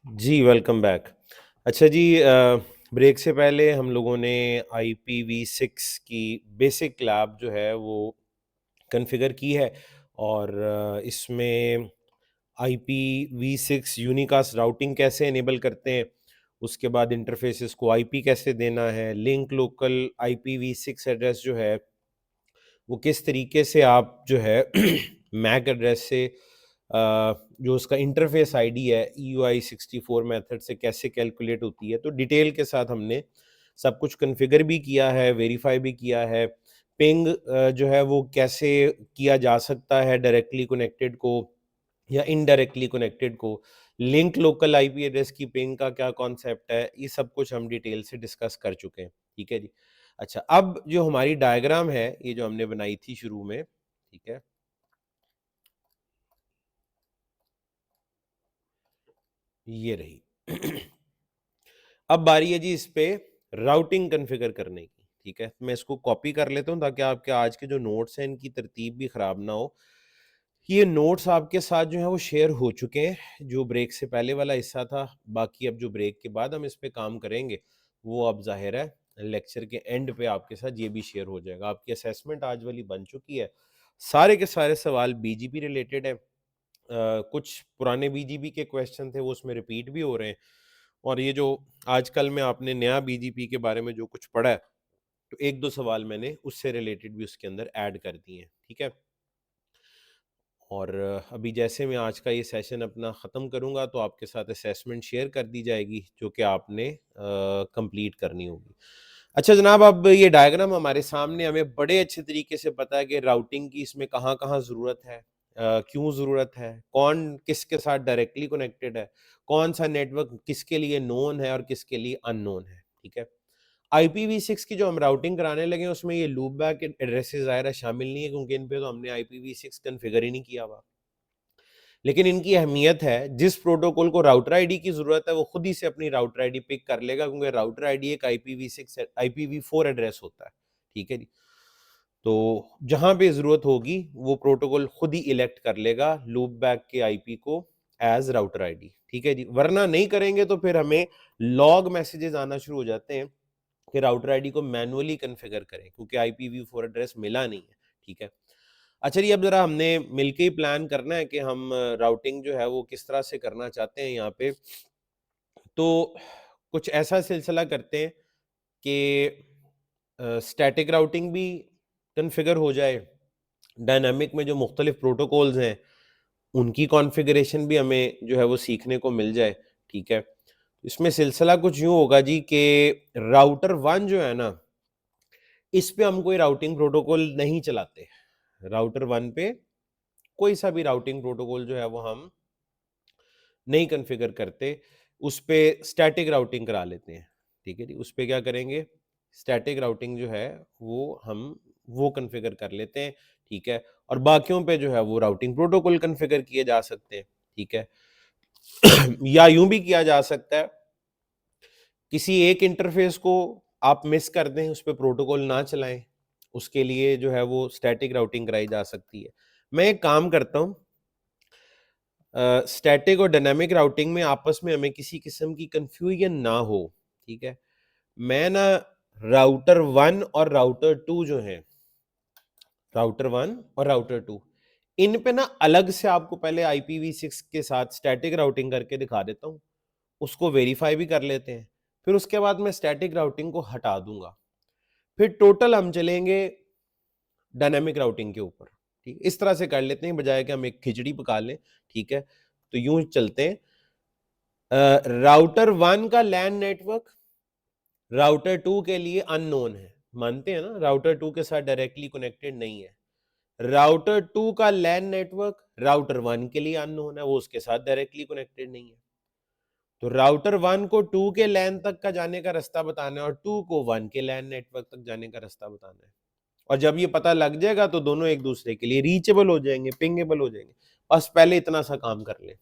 जी, welcome back. अच्छा जी, break से पहले हम लोगों ने IPv6 की बेसिक लैब जो है वो कॉन्फ़िगर की है और इसमें IPv6 यूनिकास्ट राउटिंग कैसे इनेबल करते हैं, उसके बाद इंटरफ़ेसेस को IP कैसे देना है, लिंक लोकल IPv6 एड्रेस जो है वो किस तरीके से आप जो है मैक एड्रेस से जो उसका इंटरफेस आईडी है EUI64 मेथड से कैसे कैलकुलेट होती है, तो डिटेल के साथ हमने सब कुछ कॉन्फ़िगर भी किया है, वेरीफाई भी किया है। पिंग जो है वो कैसे किया जा सकता है डायरेक्टली कनेक्टेड को या इनडायरेक्टली कनेक्टेड को, लिंक लोकल आईपी एड्रेस की पिंग का क्या कॉन्सेप्ट है, ये सब कुछ हम डिटेल से डिस्कस कर चुके हैं। ठीक है जी। अच्छा, अब जो हमारी डायग्राम है, ये जो हमने बनाई थी शुरू में, ठीक है, ये रही। अब बारी है जी इस पे राउटिंग कॉन्फ़िगर करने की। ठीक है, मैं इसको कॉपी कर लेता हूँ ताकि आपके आज के जो नोट्स हैं इनकी तरतीब भी खराब ना हो। ये नोट्स आपके साथ जो है वो शेयर हो चुके हैं, जो ब्रेक से पहले वाला हिस्सा था। बाकी अब जो ब्रेक के बाद हम इस पे काम करेंगे वो अब जाहिर है लेक्चर के एंड पे आपके साथ ये भी शेयर हो जाएगा। आपकी असेसमेंट आज वाली बन चुकी है, सारे के सारे सवाल बीजीपी रिलेटेड है। कुछ पुराने बीजीपी के क्वेश्चन थे वो उसमें रिपीट भी हो रहे हैं, और ये जो आजकल में आपने नया बीजीपी के बारे में जो कुछ पढ़ा है, तो एक दो सवाल मैंने उससे रिलेटेड भी उसके अंदर ऐड कर दिए हैं। ठीक है, और अभी जैसे मैं आज का ये सेशन अपना ख़त्म करूँगा तो आपके साथ असेसमेंट शेयर कर दी जाएगी जो कि आपने कंप्लीट करनी होगी। अच्छा जनाब, अब ये डायग्राम हमारे सामने, हमें बड़े अच्छे तरीके से पता है कि राउटिंग की इसमें कहाँ-कहाँ ज़रूरत है, क्यों ज़रूरत है, कौन किसके साथ डायरेक्टली कनेक्टेड है, कौन-सा नेटवर्क किसके लिए नोन है और किसके लिए अननोन है। ठीक है? IPv6 की जो हम राउटिंग कराने लगे हैं उसमें ये लूप बैक एड्रेसेस ज़ाहिर है शामिल नहीं है, क्योंकि इन पे तो हमने IPv6 कॉन्फ़िगर ही नहीं किया हुआ। लेकिन इनकी अहमियत है, जिस प्रोटोकॉल को राउटर आईडी की ज़रूरत है वो खुद ही से अपनी राउटर आईडी पिक कर लेगा, क्योंकि राउटर आईडी एक IPv4 एड्रेस होता है। ठीक है जी। तो जहाँ पे ज़रूरत होगी वो प्रोटोकॉल खुद ही इलेक्ट कर लेगा लूप बैक के आईपी को एज राउटर आईडी। ठीक है जी, वरना नहीं करेंगे तो फिर हमें लॉग मैसेजेस आना शुरू हो जाते हैं कि राउटर आईडी को मैनुअली कॉन्फ़िगर करें, क्योंकि IPv4 एड्रेस मिला नहीं है। ठीक है। अच्छा जी, अब ज़रा हमने मिलके ही प्लान करना है कि हम राउटिंग जो है वो किस तरह से करना चाहते हैं यहाँ पे। तो कुछ ऐसा सिलसिला करते हैं कि स्टैटिक राउटिंग भी कॉन्फ़िगर हो जाए, डायनामिक में जो मुख्तलिफ प्रोटोकॉल्स हैं उनकी कॉन्फ़िगरेशन भी हमें जो है वो सीखने को मिल जाए। ठीक है। इसमें सिलसिला कुछ यूँ होगा जी कि राउटर 1 जो है ना, इस पे हम कोई राउटिंग प्रोटोकॉल नहीं चलाते। राउटर 1 पे कोई सा भी राउटिंग प्रोटोकॉल जो है वो हम नहीं कॉन्फ़िगर करते, उस पे स्टैटिक राउटिंग करा लेते हैं। ठीक है जी, उस पे क्या करेंगे, स्टैटिक राउटिंग जो है वो हम वो कॉन्फ़िगर कर लेते हैं। ठीक है, और बाकियों पे जो है वो राउटिंग प्रोटोकॉल कॉन्फ़िगर किए जा सकते हैं। ठीक है। या यूं भी किया जा सकता है, किसी एक इंटरफेस को आप मिस कर दें, उस पे प्रोटोकॉल ना चलाएं, उसके लिए जो है वो स्टैटिक राउटिंग कराई जा सकती है। मैं एक काम करता हूँ, स्टैटिक और डायनामिक राउटिंग में आपस में हमें किसी किस्म की कंफ्यूजन ना हो। ठीक है, मैं ना राउटर 1 और राउटर 2 जो है, राउटर 1 और राउटर 2, इन पे ना अलग से आपको पहले IPv6 के साथ स्टैटिक राउटिंग करके दिखा देता हूँ, उसको वेरीफाई भी कर लेते हैं, फिर उसके बाद मैं स्टैटिक राउटिंग को हटा दूंगा, फिर टोटल हम चलेंगे डायनामिक राउटिंग के ऊपर। ठीक, इस तरह से कर लेते हैं बजाय कि हम एक खिचड़ी पका लें। ठीक है, तो यूं चलते हैं। राउटर 1 का लैन नेटवर्क राउटर 2 के लिए अननोन है, मानते हैं ना, राउटर 2 के साथ डायरेक्टली कनेक्टेड नहीं है। राउटर 2 का लैन नेटवर्क राउटर 1 के लिए अननोन है, वो उसके साथ डायरेक्टली कनेक्टेड नहीं है। तो राउटर 1 को 2 के लैन तक का जाने का रास्ता बताना है और 2 को 1 के लैन नेटवर्क तक जाने का रास्ता बताना है। और जब ये पता लग जाएगा तो दोनों एक दूसरे के लिए रीचेबल हो जाएंगे, पिंगेबल हो जाएंगे। बस पहले इतना सा काम कर लें,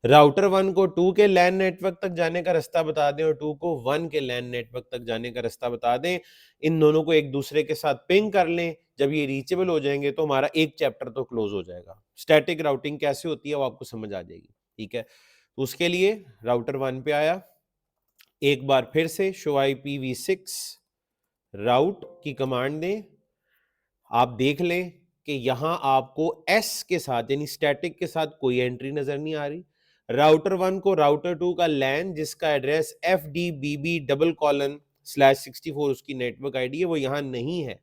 राउटर 1 को 2 के लैन नेटवर्क तक जाने का रास्ता बता दें और 2 को 1 के लैन नेटवर्क तक जाने का रास्ता बता दें। इन दोनों को एक दूसरे के साथ पिंग कर लें, जब ये रीचेबल हो जाएंगे तो हमारा एक चैप्टर तो क्लोज हो जाएगा। स्टैटिक राउटिंग कैसे होती है वो आपको समझ आ जाएगी, ठीक है। तो उसके लिए राउटर 1 पे आया, एक बार फिर से शो IPv6 राउट की कमांड दें। आप देख लें कि यहां आपको एस के साथ यानी स्टैटिक के साथ कोई एंट्री नजर नहीं आ रही। राउटर 1 को राउटर 2 का लैन जिसका एड्रेस FDBB:/64 उसकी नेटवर्क आईडी है वो यहां नहीं है।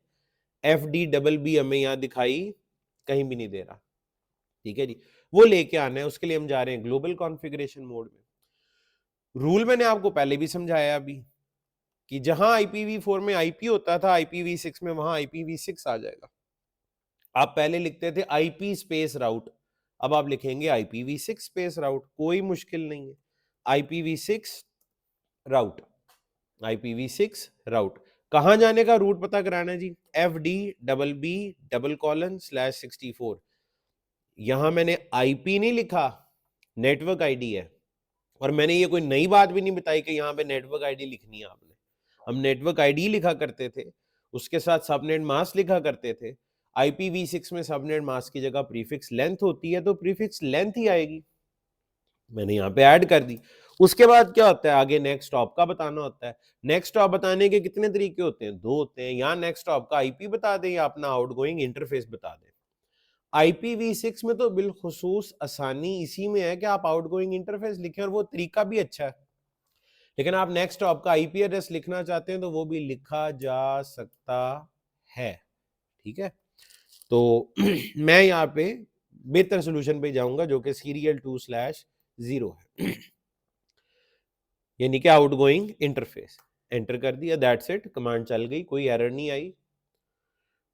FDBB हमें यहां दिखाई कहीं भी नहीं दे रहा, ठीक है जी। वो लेके आना है, उसके लिए हम जा रहे हैं ग्लोबल कॉन्फ़िगरेशन मोड में। रूल मैंने आपको पहले भी समझाया अभी कि जहां IPv4 में IP होता था IPv6 में वहां IPv6 आ जाएगा। आप पहले लिखते थे IP स्पेस राउट, अब आप लिखेंगे IPv6 स्पेस राउट, कोई मुश्किल नहीं है। IPv6 राउट, IPv6 राउट। कहां जाने का रूट पता कराना है जी, FDBB:/64। यहां मैंने IP नहीं लिखा, नेटवर्क आईडी है। और मैंने ये कोई नई बात भी नहीं बताई कि यहां पे नेटवर्क आईडी लिखनी है आपने। हम नेटवर्क आईडी लिखा करते थे, उसके साथ सबनेट मास्क लिखा करते थे। IPv6 में सबनेट मास्क की जगह प्रीफिक्स लेंथ होती है तो प्रीफिक्स लेंथ ही आएगी, मैंने यहाँ पे ऐड कर दी। उसके बाद क्या होता है, आगे नेक्स्ट स्टॉप का बताना होता है। नेक्स्ट स्टॉप बताने के कितने तरीके होते हैं, 2 होते हैं। यहाँ नेक्स्ट स्टॉप का IP बता दें या अपना आउटगोइंग इंटरफेस बता दें। IPv6 में तो बिलखुसूस आसानी इसी में है कि आप आउटगोइंग इंटरफेस लिखें और वो तरीका भी अच्छा है। लेकिन आप नेक्स्ट स्टॉप का IP एड्रेस लिखना चाहते हैं तो वो भी लिखा जा सकता है, ठीक है। तो मैं यहाँ पे बेहतर सोल्यूशन पे जाऊंगा जो कि serial2/0 है यानी कि आउटगोइंग इंटरफेस। एंटर कर दिया, दैट्स इट, कमांड चल गई, कोई एरर नहीं आई।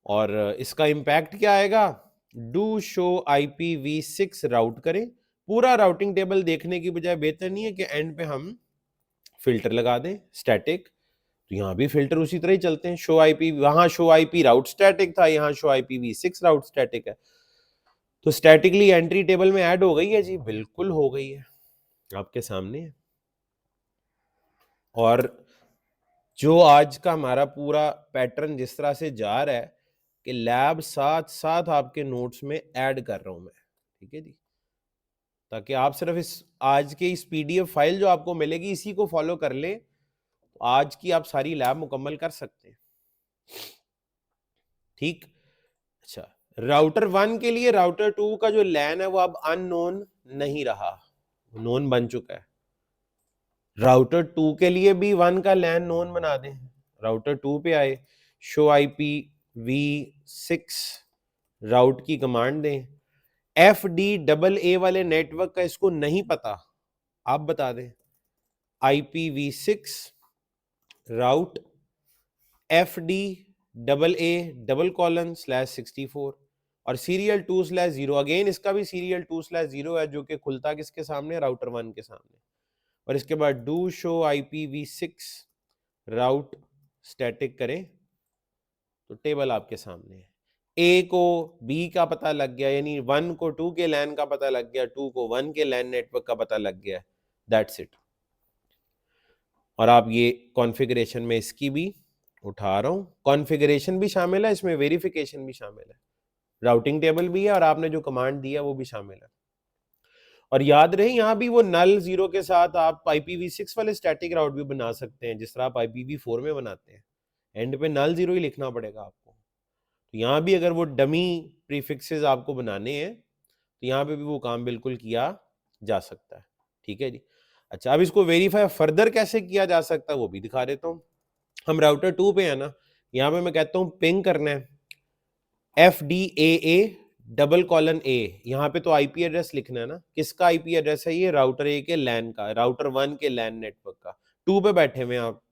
और इसका इंपैक्ट क्या आएगा, डू शो IPv6 राउट करें। पूरा राउटिंग टेबल देखने की बजाय बेहतर नहीं है कि एंड पे हम फिल्टर लगा दें स्टैटिक, तो यहां भी फिल्टर उसी तरह ही चलते हैं। शो IP, वहां शो IP राउट स्टैटिक था, यहां शो IPv6 राउट स्टैटिक है। तो स्टैटिकली एंट्री टेबल में ऐड हो गई है जी, बिल्कुल हो गई है, आपके सामने है। और जो आज का हमारा पूरा पैटर्न जिस तरह से जा रहा है कि लैब साथ साथ आपके नोट्स में ऐड कर रहा हूं मैं, ठीक है जी, ताकि आप सिर्फ इस आज के इस PDF फाइल जो आपको मिलेगी इसी को फॉलो कर ले, तो आज की आप सारी लैब मुकम्मल कर सकते हैं, ठीक। अच्छा, राउटर 1 के लिए राउटर 2 का जो लैन है वो अब अननोन नहीं रहा, नोन बन चुका है। राउटर 2 के लिए भी 1 का लैन नोन बना दें। राउटर 2 पे आए, शो IPv6 राउट की कमांड दें। FDAA वाले नेटवर्क का इसको नहीं पता, आप बता दें IPv6 राउट FDAA:/64 और serial2/0। अगेन इसका भी serial2/0 है जो कि खुलता किसके सामने, राउटर 1 के सामने। और इसके बाद do show IPv6 route static करें तो टेबल आपके सामने है। A को B का पता लग गया, यानी 1 को 2 के लैन का पता लग गया, 2 को 1 के लैन नेटवर्क का पता लग गया, दैट्स इट। और आप ये कॉन्फ़िगरेशन में इसकी भी उठा रहा हूं, कॉन्फ़िगरेशन भी शामिल है इसमें, वेरिफिकेशन भी शामिल है, राउटिंग टेबल भी है और आपने जो कमांड दिया वो भी शामिल है। और याद रहे यहां भी वो नल 0 के साथ आप IPv6 वाले स्टैटिक राउट भी बना सकते हैं जिस तरह आप IPv4 में बनाते हैं, एंड पे नल 0 ही लिखना पड़ेगा आपको। तो यहाँ भी अगर वो डमी प्रीफिक्सेस आपको बनाने हैं तो यहाँ पे भी वो काम बिल्कुल किया जा सकता है, ठीक है जी। अच्छा, अब इसको वेरीफाई फर्दर कैसे किया जा सकता है वो भी दिखा देता हूँ। हम राउटर 2 पे है ना, यहाँ पे मैं कहता हूँ पिंग करना है FDAA:/A, यहाँ पे तो IP एड्रेस लिखना है ना, किसका IP एड्रेस है ये, राउटर A के लैन का, राउटर 1 के लैन नेटवर्क का। 2 पे बैठे हुए आप,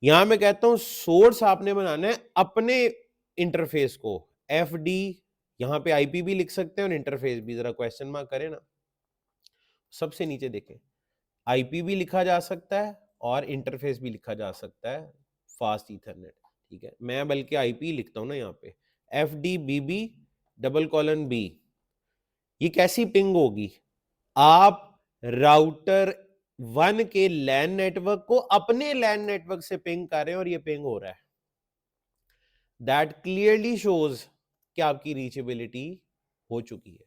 यहां मैं कहता हूं सोर्स आपने बनाना है अपने इंटरफेस को, FD, यहां पे IP भी लिख सकते हैं और इंटरफेस भी, जरा क्वेश्चन मार्क करें ना, सबसे नीचे देखें, IP भी लिखा जा सकता है और इंटरफेस भी लिखा जा सकता है, फास्ट ईथरनेट, ठीक है। मैं बल्कि IP लिखता हूं ना यहाँ पे, FDBB:/B। ये कैसी पिंग होगी, आप राउटर 1 के लैन नेटवर्क को अपने लैन नेटवर्क से पिंग कर रहे हैं और ये पिंग हो रहा है। दैट क्लियरली शोज कि आपकी रीचेबिलिटी हो चुकी है।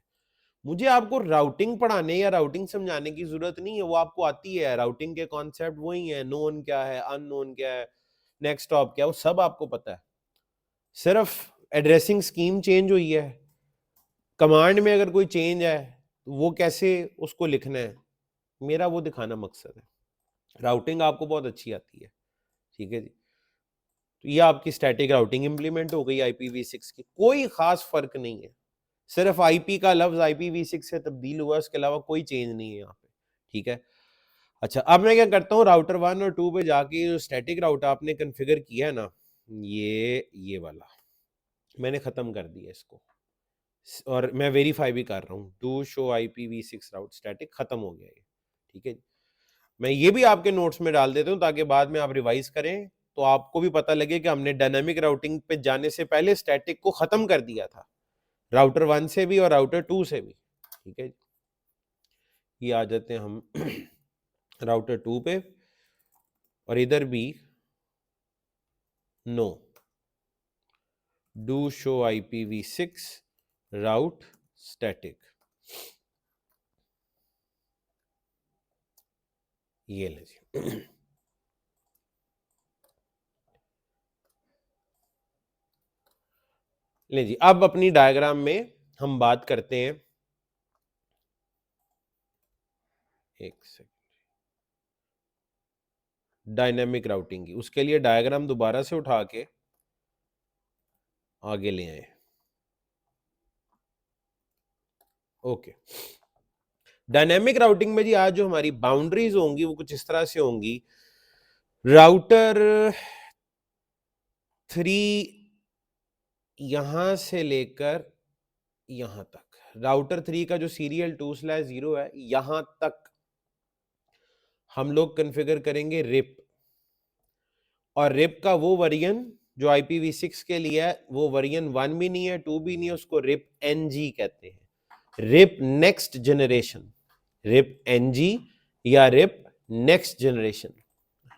मुझे आपको राउटिंग पढ़ाने या राउटिंग समझाने की जरूरत नहीं है, वो आपको आती है। राउटिंग के कॉन्सेप्ट वही है, नोन क्या है, अननोन क्या है, नेक्स्ट हॉप क्या है, वो सब आपको पता है। सिर्फ एड्रेसिंग स्कीम चेंज हुई है, कमांड में अगर कोई चेंज है तो वो कैसे उसको लिखना है, मेरा वो दिखाना मकसद है। राउटिंग आपको बहुत अच्छी आती है, ठीक है जी। तो ये आपकी स्टैटिक राउटिंग इंप्लीमेंट हो गई IPv6 की। कोई खास फर्क नहीं है, सिर्फ IP का लफ्ज IPv6 से तब्दील हुआ, उसके अलावा कोई चेंज नहीं है यहाँ पे, ठीक है। अच्छा, अब मैं क्या करता हूँ, राउटर 1 और 2 पे जाके जो स्टैटिक राउटर आपने कॉन्फ़िगर किया है ना, ये वाला मैंने खत्म कर दिया इसको, और मैं वेरीफाई भी कर रहा हूँ, do show IPv6 route static, खत्म हो गया ये, ठीक है। मैं ये भी आपके नोट्स में डाल देता हूँ ताकि बाद में आप रिवाइज करें तो आपको भी पता लगे कि हमने डायनामिक राउटिंग पे जाने से पहले स्टैटिक को खत्म कर दिया था, राउटर 1 से भी और राउटर 2 से भी, ठीक है। ये आ जाते हैं हम राउटर 2 पे, और इधर भी no, do show IPv6 route static, ये ले जी। ले जी, अब अपनी डायग्राम में हम बात करते हैं, एक सेकंड, डायनेमिक राउटिंग की। उसके लिए डायग्राम दोबारा से उठा के आगे ले आए। ओके, डायनेमिक राउटिंग में जी आज जो हमारी बाउंड्रीज होंगी वो कुछ इस तरह से होंगी। राउटर 3 यहां से लेकर यहां तक, राउटर 3 का जो सीरियल 2/0 है यहां तक हम लोग कॉन्फ़िगर करेंगे रिप, और रिप का वो वर्जन जो IPv6 के लिए है, वो वर्जन 1 भी नहीं है, 2 भी नहीं है, उसको रिप NG कहते हैं, RIP next generation, RIP NG या RIP next generation,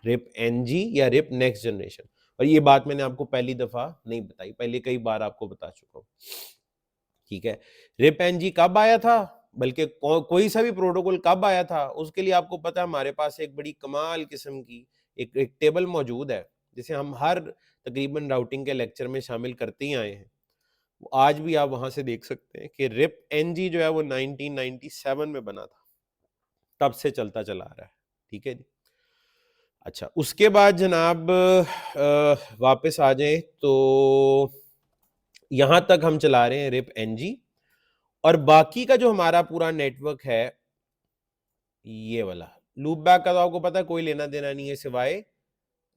RIP NG या रिप नेक्स्ट जनरेशन। और ये बात मैंने आपको पहली दफा नहीं बताई, पहले कई बार आपको बता चुका हूं, ठीक है। रिप NG कब आया था, बल्कि कोई सा भी प्रोटोकॉल कब आया था, उसके लिए आपको पता है हमारे पास एक बड़ी कमाल किस्म की एक टेबल मौजूद है, जिसे हम हर तकरीबन राउटिंग के लेक्चर में शामिल करते ही आए हैं। आज भी आप वहां से देख सकते हैं कि रिप NG जो है वो 1997 में बना था, तब से चलता चला आ रहा है, ठीक है जी। अच्छा, उसके बाद जनाब वापस आ जाए तो यहां तक हम चला रहे हैं रिप NG, और बाकी का जो हमारा पूरा नेटवर्क है ये वाला लूप बैक का, तो आपको पता है कोई लेना देना नहीं है सिवाय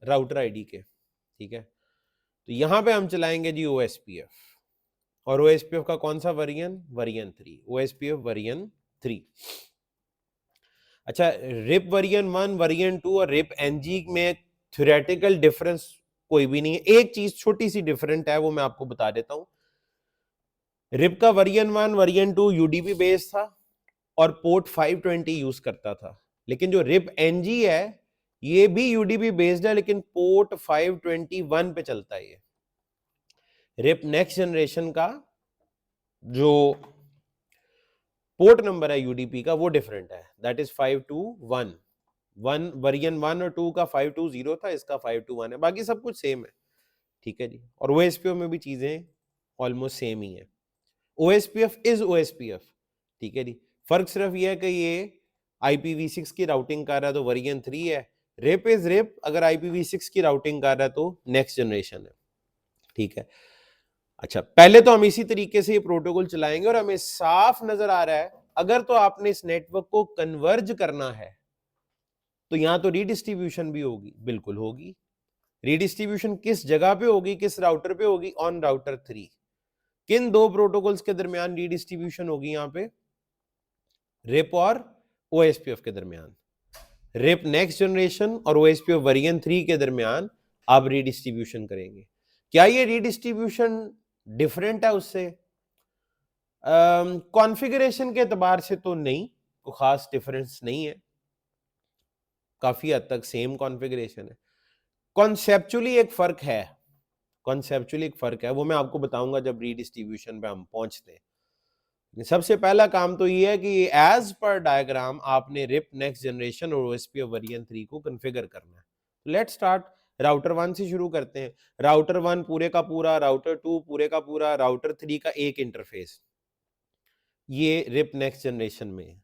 राउटर आईडी के, ठीक है। तो यहां पे हम चलाएंगे जी OSPF, और OSPF का कौन सा वर्जन, वर्जन 3, OSPF वर्जन 3। अच्छा, रिप वर्जन 1, वर्जन 2 और रिप NG में थ्योरेटिकल डिफरेंस कोई भी नहीं है। एक चीज छोटी सी डिफरेंट है, वो मैं आपको बता देता हूं। रिप का वर्जन 1 वर्जन 2 UDP बेस्ड था और पोर्ट 520 यूज करता था, लेकिन जो रिप NG है ये भी UDP बेस्ड है, लेकिन पोर्ट 521 पे चलता है। ये रिप नेक्स्ट जनरेशन का जो पोर्ट नंबर है UDP का वो डिफरेंट है, दैट इज 521। वर्जन 1 और 2 का 520 था, इसका 521 है, बाकी सब कुछ सेम है, ठीक है जी। और OSPF में भी चीजें ऑलमोस्ट सेम ही है। OSPF इज OSPF, ठीक है जी। फर्क सिर्फ ये है कि ये IPv6 की राउटिंग कर रहा है तो वर्जन 3 है, रिप इज रिप अगर IPv6 की राउटिंग कर रहा है तो नेक्स्ट जनरेशन है, ठीक है। अच्छा, पहले तो हम इसी तरीके से ये प्रोटोकॉल चलाएंगे और हमें साफ नजर आ रहा है अगर तो आपने इस नेटवर्क को कन्वर्ज करना है तो यहां तो रीडिस्ट्रीब्यूशन भी होगी, बिल्कुल होगी। रीडिस्ट्रीब्यूशन किस जगह पे होगी, किस राउटर पे होगी, ऑन राउटर 3। किन दो प्रोटोकॉल्स के दरमियान रीडिस्ट्रीब्यूशन होगी, यहां पे रिप और OSPF के दरमियान, रिप नेक्स्ट जनरेशन और OSPF वर्जन 3 के दरमियान आप रीडिस्ट्रीब्यूशन करेंगे। क्या ये रीडिस्ट्रीब्यूशन डिफरेंट है उससे? कॉन्फ़िगरेशन के एतबार से तो नहीं, कोई खास डिफरेंस नहीं है, काफी हद तक सेम कॉन्फ़िगरेशन है। कॉन्सेप्चुअली एक फर्क है, कॉन्सेप्चुअली एक फर्क है, वो मैं आपको बताऊंगा जब रीडिस्ट्रीब्यूशन पे हम पहुंचते हैं। सबसे पहला काम तो ये है कि एज पर डायग्राम आपने रिप नेक्स्ट जनरेशन और ओएसपी वेरिएंट 3 को कॉन्फ़िगर करना है। लेट्स स्टार्ट, राउटर 1 से शुरू करते हैं। राउटर 1 पूरे का पूरा, राउटर 2 पूरे का पूरा, राउटर 3 का एक इंटरफेस, ये रिप नेक्स्ट जनरेशन में है,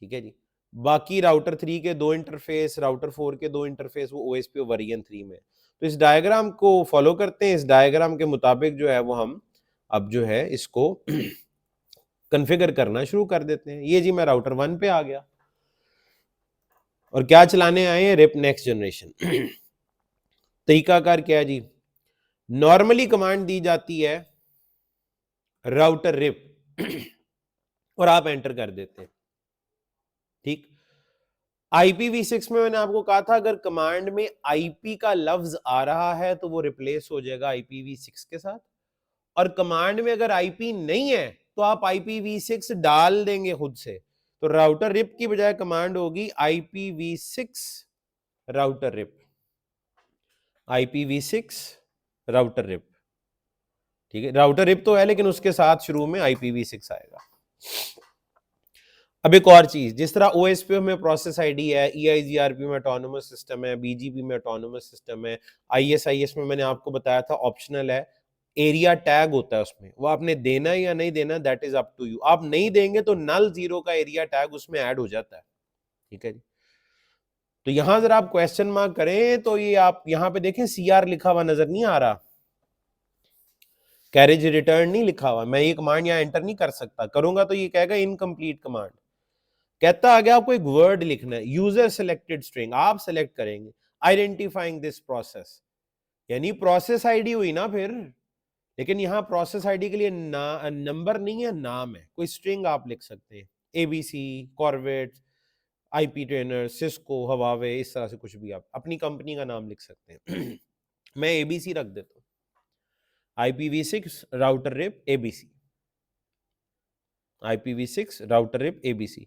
ठीक है जी। बाकी राउटर 3 के 2 इंटरफेस, राउटर 4 के 2 इंटरफेस वो ओएसपी वेरिएंट 3 में। तो इस डायग्राम को फॉलो करते हैं, इस डायग्राम के मुताबिक जो है वो हम अब जो है इसको कॉन्फ़िगर करना शुरू कर देते हैं। ये जी मैं राउटर 1 पे आ गया और क्या चलाने आए हैं, रिप नेक्स्ट जनरेशन। तरीकाकार क्या है जी, नॉर्मली कमांड दी जाती है राउटर रिप और आप एंटर कर देते हैं, ठीक। IPv6 में मैंने आपको कहा था अगर कमांड में आईपी का लफ्ज आ रहा है तो वो रिप्लेस हो जाएगा IPv6 के साथ, और कमांड में अगर आईपी नहीं है तो आप IPv6 डाल देंगे खुद से। तो राउटर रिप की बजाय कमांड होगी IPv6 router rib, IPv6 router rib, ठीक है। राउटर रिप तो है लेकिन उसके साथ शुरू में IPv6 आएगा। अब एक और चीज, जिस तरह OSPF में प्रोसेस आईडी है, EIGRP में ऑटोनोमस सिस्टम है, BGP में ऑटोनोमस सिस्टम है, ISIS में मैंने आपको बताया था ऑप्शनल है, एरिया टैग होता है उसमें, वो आपने देना या नहीं देना that is up to you. आप नहीं देंगे तो नल जीरो का एरिया टैग उसमें ऐड हो जाता है, ठीक है जी। तो यहां जरा आप क्वेश्चन मार्क करें तो ये आप यहां पे देखें CR लिखा हुआ नजर नहीं आ रहा, कैरेज रिटर्न नहीं लिखा हुआ। मैं ये कमांड यहां एंटर नहीं कर सकता, करूंगा तो ये कहेगा इनकम्प्लीट कमांड। कहता आगे आपको एक वर्ड लिखना है, यूजर सिलेक्टेड स्ट्रिंग आप सिलेक्ट करेंगे, आइडेंटिफाइंग दिस प्रोसेस, यानी प्रोसेस आईडी हुई ना फिर, लेकिन यहां प्रोसेस आईडी के लिए नंबर नहीं है, नाम है, कोई स्ट्रिंग आप लिख सकते हैं, ABC, corvette, IP trainer, Cisco, Huawei, इस तरह से कुछ भी आप अपनी कंपनी का नाम लिख सकते हैं। मैं ABC रख देता हूं, IPv6 router RIP ABC, IPv6 router RIP ABC।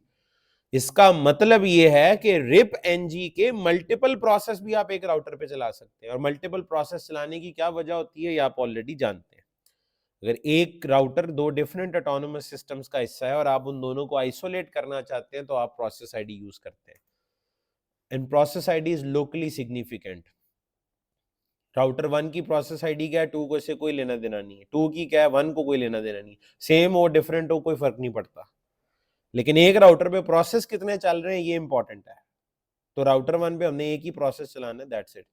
इसका मतलब यह है कि रिप एनजी के मल्टीपल प्रोसेस भी आप एक राउटर पे चला सकते हैं, और मल्टीपल प्रोसेस चलाने की क्या वजह होती है ये आप ऑलरेडी जानते हैं। अगर एक राउटर दो डिफरेंट ऑटोनोमस सिस्टम्स का हिस्सा है और आप उन दोनों को आइसोलेट करना चाहते हैं तो आप प्रोसेस आईडी यूज करते हैं, and process ID is locally significant. Router 1 की प्रोसेस आईडी क्या है, 2 को से कोई लेना देना नहीं है, 2 की क्या है, 1 को कोई लेना देना नहीं, सेम हो डिफरेंट हो कोई फर्क नहीं पड़ता, लेकिन एक राउटर पे प्रोसेस कितने चल रहे हैं ये इंपॉर्टेंट है। तो राउटर 1 पे हमने एक ही प्रोसेस चलाना है, दैट्स इट।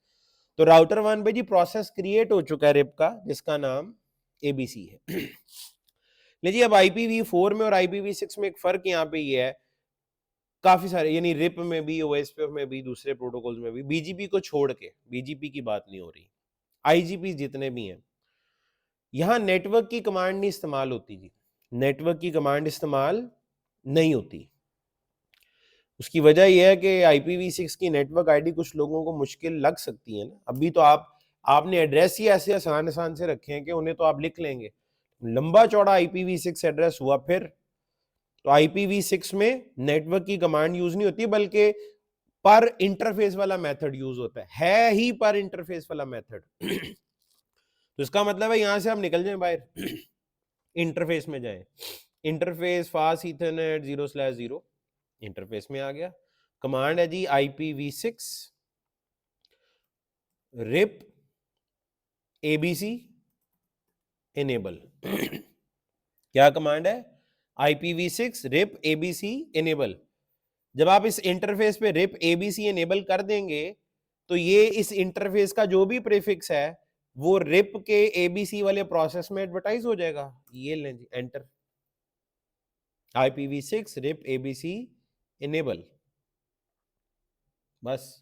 तो राउटर 1 पे जी प्रोसेस क्रिएट हो चुका है रिप का, जिसका नाम ABC है। लीजिए अब IPv4 में और IPv6 में एक फर्क यहाँ पे ये है, काफी सारे, यानी रिप में भी, OSPF में भी, दूसरे प्रोटोकॉल्स में भी, BGP को छोड़ के, BGP की बात नहीं हो रही, IGP जितने भी हैं, यहां नेटवर्क की कमांड नहीं इस्तेमाल होती जी, नेटवर्क की कमांड इस्तेमाल नहीं होती। उसकी वजह यह है कि IPv6 की नेटवर्क आईडी कुछ लोगों को मुश्किल लग सकती है ना, अभी तो आपने एड्रेस ही ऐसे आसान आसान से रखे हैं कि उन्हें तो आप लिख लेंगे, लंबा चौड़ा IPv6 एड्रेस हुआ फिर, तो IPv6 में नेटवर्क की कमांड यूज नहीं होती बल्कि पर इंटरफेस वाला मेथड यूज होता है ही पर इंटरफेस वाला मेथड। तो इसका मतलब है यहां से आप निकल जाएं बाहर, इंटरफेस में जाएं, इंटरफेस फास्ट ईथरनेट 0/0 इंटरफेस में आ गया, कमांड है जी IPv6 रिप ABC इनेबल। क्या कमांड है, IPv6 रिप ABC इनेबल। जब आप इस इंटरफेस पे रिप ABC इनेबल कर देंगे तो ये इस इंटरफेस का जो भी प्रीफिक्स है वो रिप के ABC वाले प्रोसेस में एडवर्टाइज हो जाएगा। ये लें जी enter, IPv6 RIP ABC enable, बस।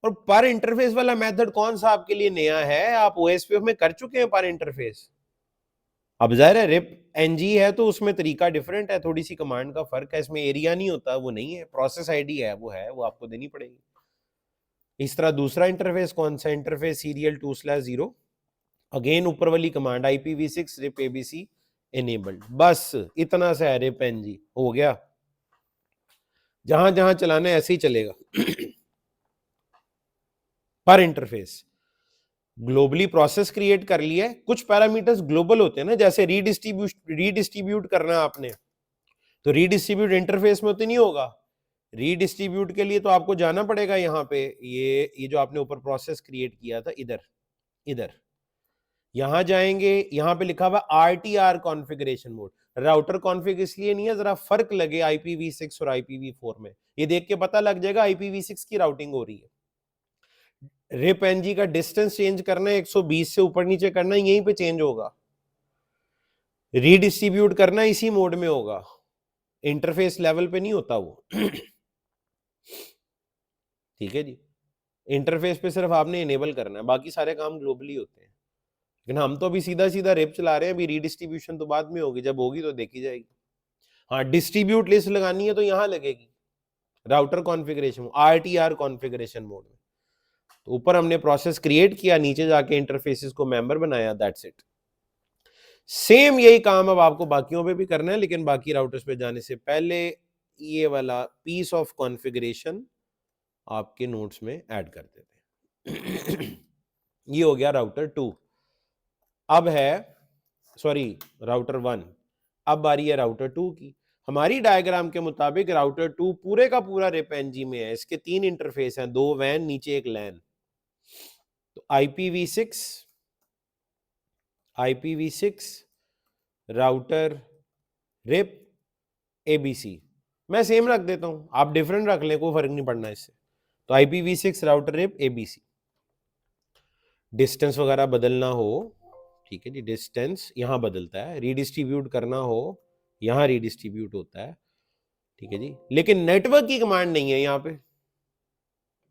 और पर इंटरफेस वाला मेथड कौन सा आपके लिए नया है, आप OSPF में कर चुके हैं पर इंटरफेस। अब जाहिर है रिप NG है तो उसमें तरीका डिफरेंट है, थोड़ी सी कमांड का फर्क है, इसमें एरिया नहीं होता, वो नहीं है, प्रोसेस आईडी है, वो आपको देनी पड़ेगी। इस तरह दूसरा इंटरफेस कौन सा, इंटरफेस सीरियल 2/0, अगेन ऊपर वाली command IPv6 RIP ABC enabled, बस इतना सा है, रिप NG हो गया, जहां जहां चलाना है ऐसे ही चलेगा। पर इंटरफेस ग्लोबली प्रोसेस क्रिएट कर लिया है, कुछ पैरामीटर्स ग्लोबल होते हैं ना, जैसे रीडिस्ट्रीब्यूट करना आपने, तो रीडिस्ट्रीब्यूट इंटरफेस में तो नहीं होगा। रीडिस्ट्रीब्यूट के लिए तो आपको जाना पड़ेगा यहाँ पे, ये जो आपने ऊपर प्रोसेस क्रिएट किया था, इधर इधर यहां जाएंगे, यहां पे लिखा हुआ RTR configuration mode. Router config इसलिए नहीं है, जरा फर्क लगे IPv6 और IPv4 में, ये देख के पता लग जाएगा IPv6 की राउटिंग हो रही है। रिप एनजी का डिस्टेंस चेंज करना है, 120 से ऊपर नीचे करना है, यहीं पे चेंज होगा। रीडिस्ट्रीब्यूट करना इसी मोड में होगा, इंटरफेस लेवल पे नहीं होता वो। ठीक है जी, इंटरफेस पे सिर्फ आपने इनेबल करना है, बाकी सारे काम ग्लोबली होते हैं। लेकिन हम तो अभी सीधा सीधा रिप चला रहे हैं, अभी रीडिस्ट्रीब्यूशन तो बाद में होगी, जब होगी तो देखी जाएगी। हाँ, डिस्ट्रीब्यूट लिस्ट लगानी है तो यहां लगेगी, router configuration, RTR configuration mode में। तो ऊपर हमने प्रोसेस क्रिएट किया, नीचे जाके इंटरफेसेस को मेंबर बनाया, दैट्स इट। सेम यही काम अब आपको बाकियों पे भी करना है, लेकिन बाकी राउटर्स पे जाने से पहले ये वाला पीस ऑफ कॉन्फ़िगरेशन आपके नोट्स में ऐड कर देते हैं। ये हो गया राउटर 2। अब है, सॉरी, राउटर 1। अब बारी है राउटर 2 की। हमारी डायग्राम के मुताबिक राउटर 2 पूरे का पूरा रिप एनजी में है। इसके 3 इंटरफेस हैं, 2 वैन, नीचे एक लैन। तो IPv6 राउटर रिप ABC, मैं सेम रख देता हूं, आप डिफरेंट रख लें, कोई फर्क नहीं पड़ना इससे। तो IPv6 router RIP ABC, distance वगैरह बदलना हो, ठीक है जी, डिस्टेंस यहां बदलता है, रीडिस्ट्रीब्यूट करना हो यहां रीडिस्ट्रीब्यूट होता है, ठीक है जी। लेकिन नेटवर्क की कमांड नहीं है यहाँ पे,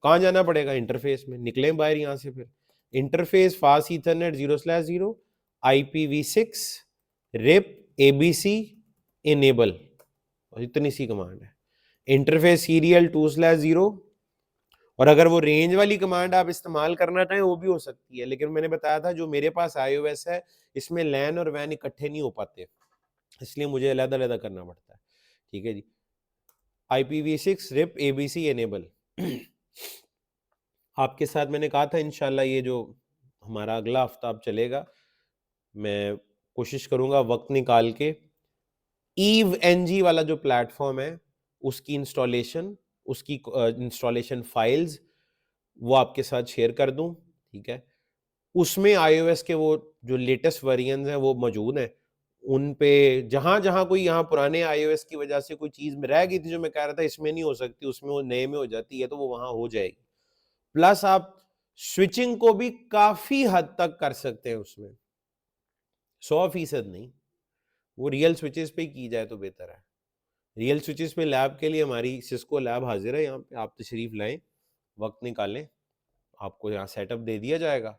कहां जाना पड़ेगा, इंटरफेस में। निकले बाहर यहां से, फिर interface fast ethernet 0/0 IPv6 RIP ABC enable, इतनी सी कमांड है। इंटरफेस सीरियल 2/0, और अगर वो रेंज वाली कमांड आप इस्तेमाल करना चाहें वो भी हो सकती है, लेकिन मैंने बताया था जो मेरे पास iOS है इसमें लैन और वैन इकट्ठे नहीं हो पाते, इसलिए मुझे अलग अलग करना पड़ता है, ठीक है जी। IPv6 RIP ABC enable. आपके साथ मैंने कहा था इंशाल्लाह ये जो हमारा अगला हफ्ता अब चलेगा, मैं कोशिश करूंगा वक्त निकाल के EVE-NG वाला जो प्लेटफॉर्म है उसकी इंस्टॉलेशन फाइल्स वो आपके साथ शेयर कर दूं, ठीक है। उसमें iOS के वो जो लेटेस्ट वेरिएंट्स हैं वो मौजूद हैं, उन पे जहां जहां कोई यहाँ पुराने iOS की वजह से कोई चीज में रह गई थी जो मैं कह रहा था इसमें नहीं हो सकती, उसमें वो नए में हो जाती है, तो वो वहां हो जाएगी। प्लस आप स्विचिंग को भी काफी हद तक कर सकते हैं उसमें, 100% नहीं, वो रियल स्विचेस पे ही की जाए तो बेहतर है। रियल स्विचेस पे लैब के लिए हमारी सिस्को लैब हाजिर है यहाँ पे, आप तशरीफ लाएं, वक्त निकालें, आपको यहाँ सेटअप दे दिया जाएगा,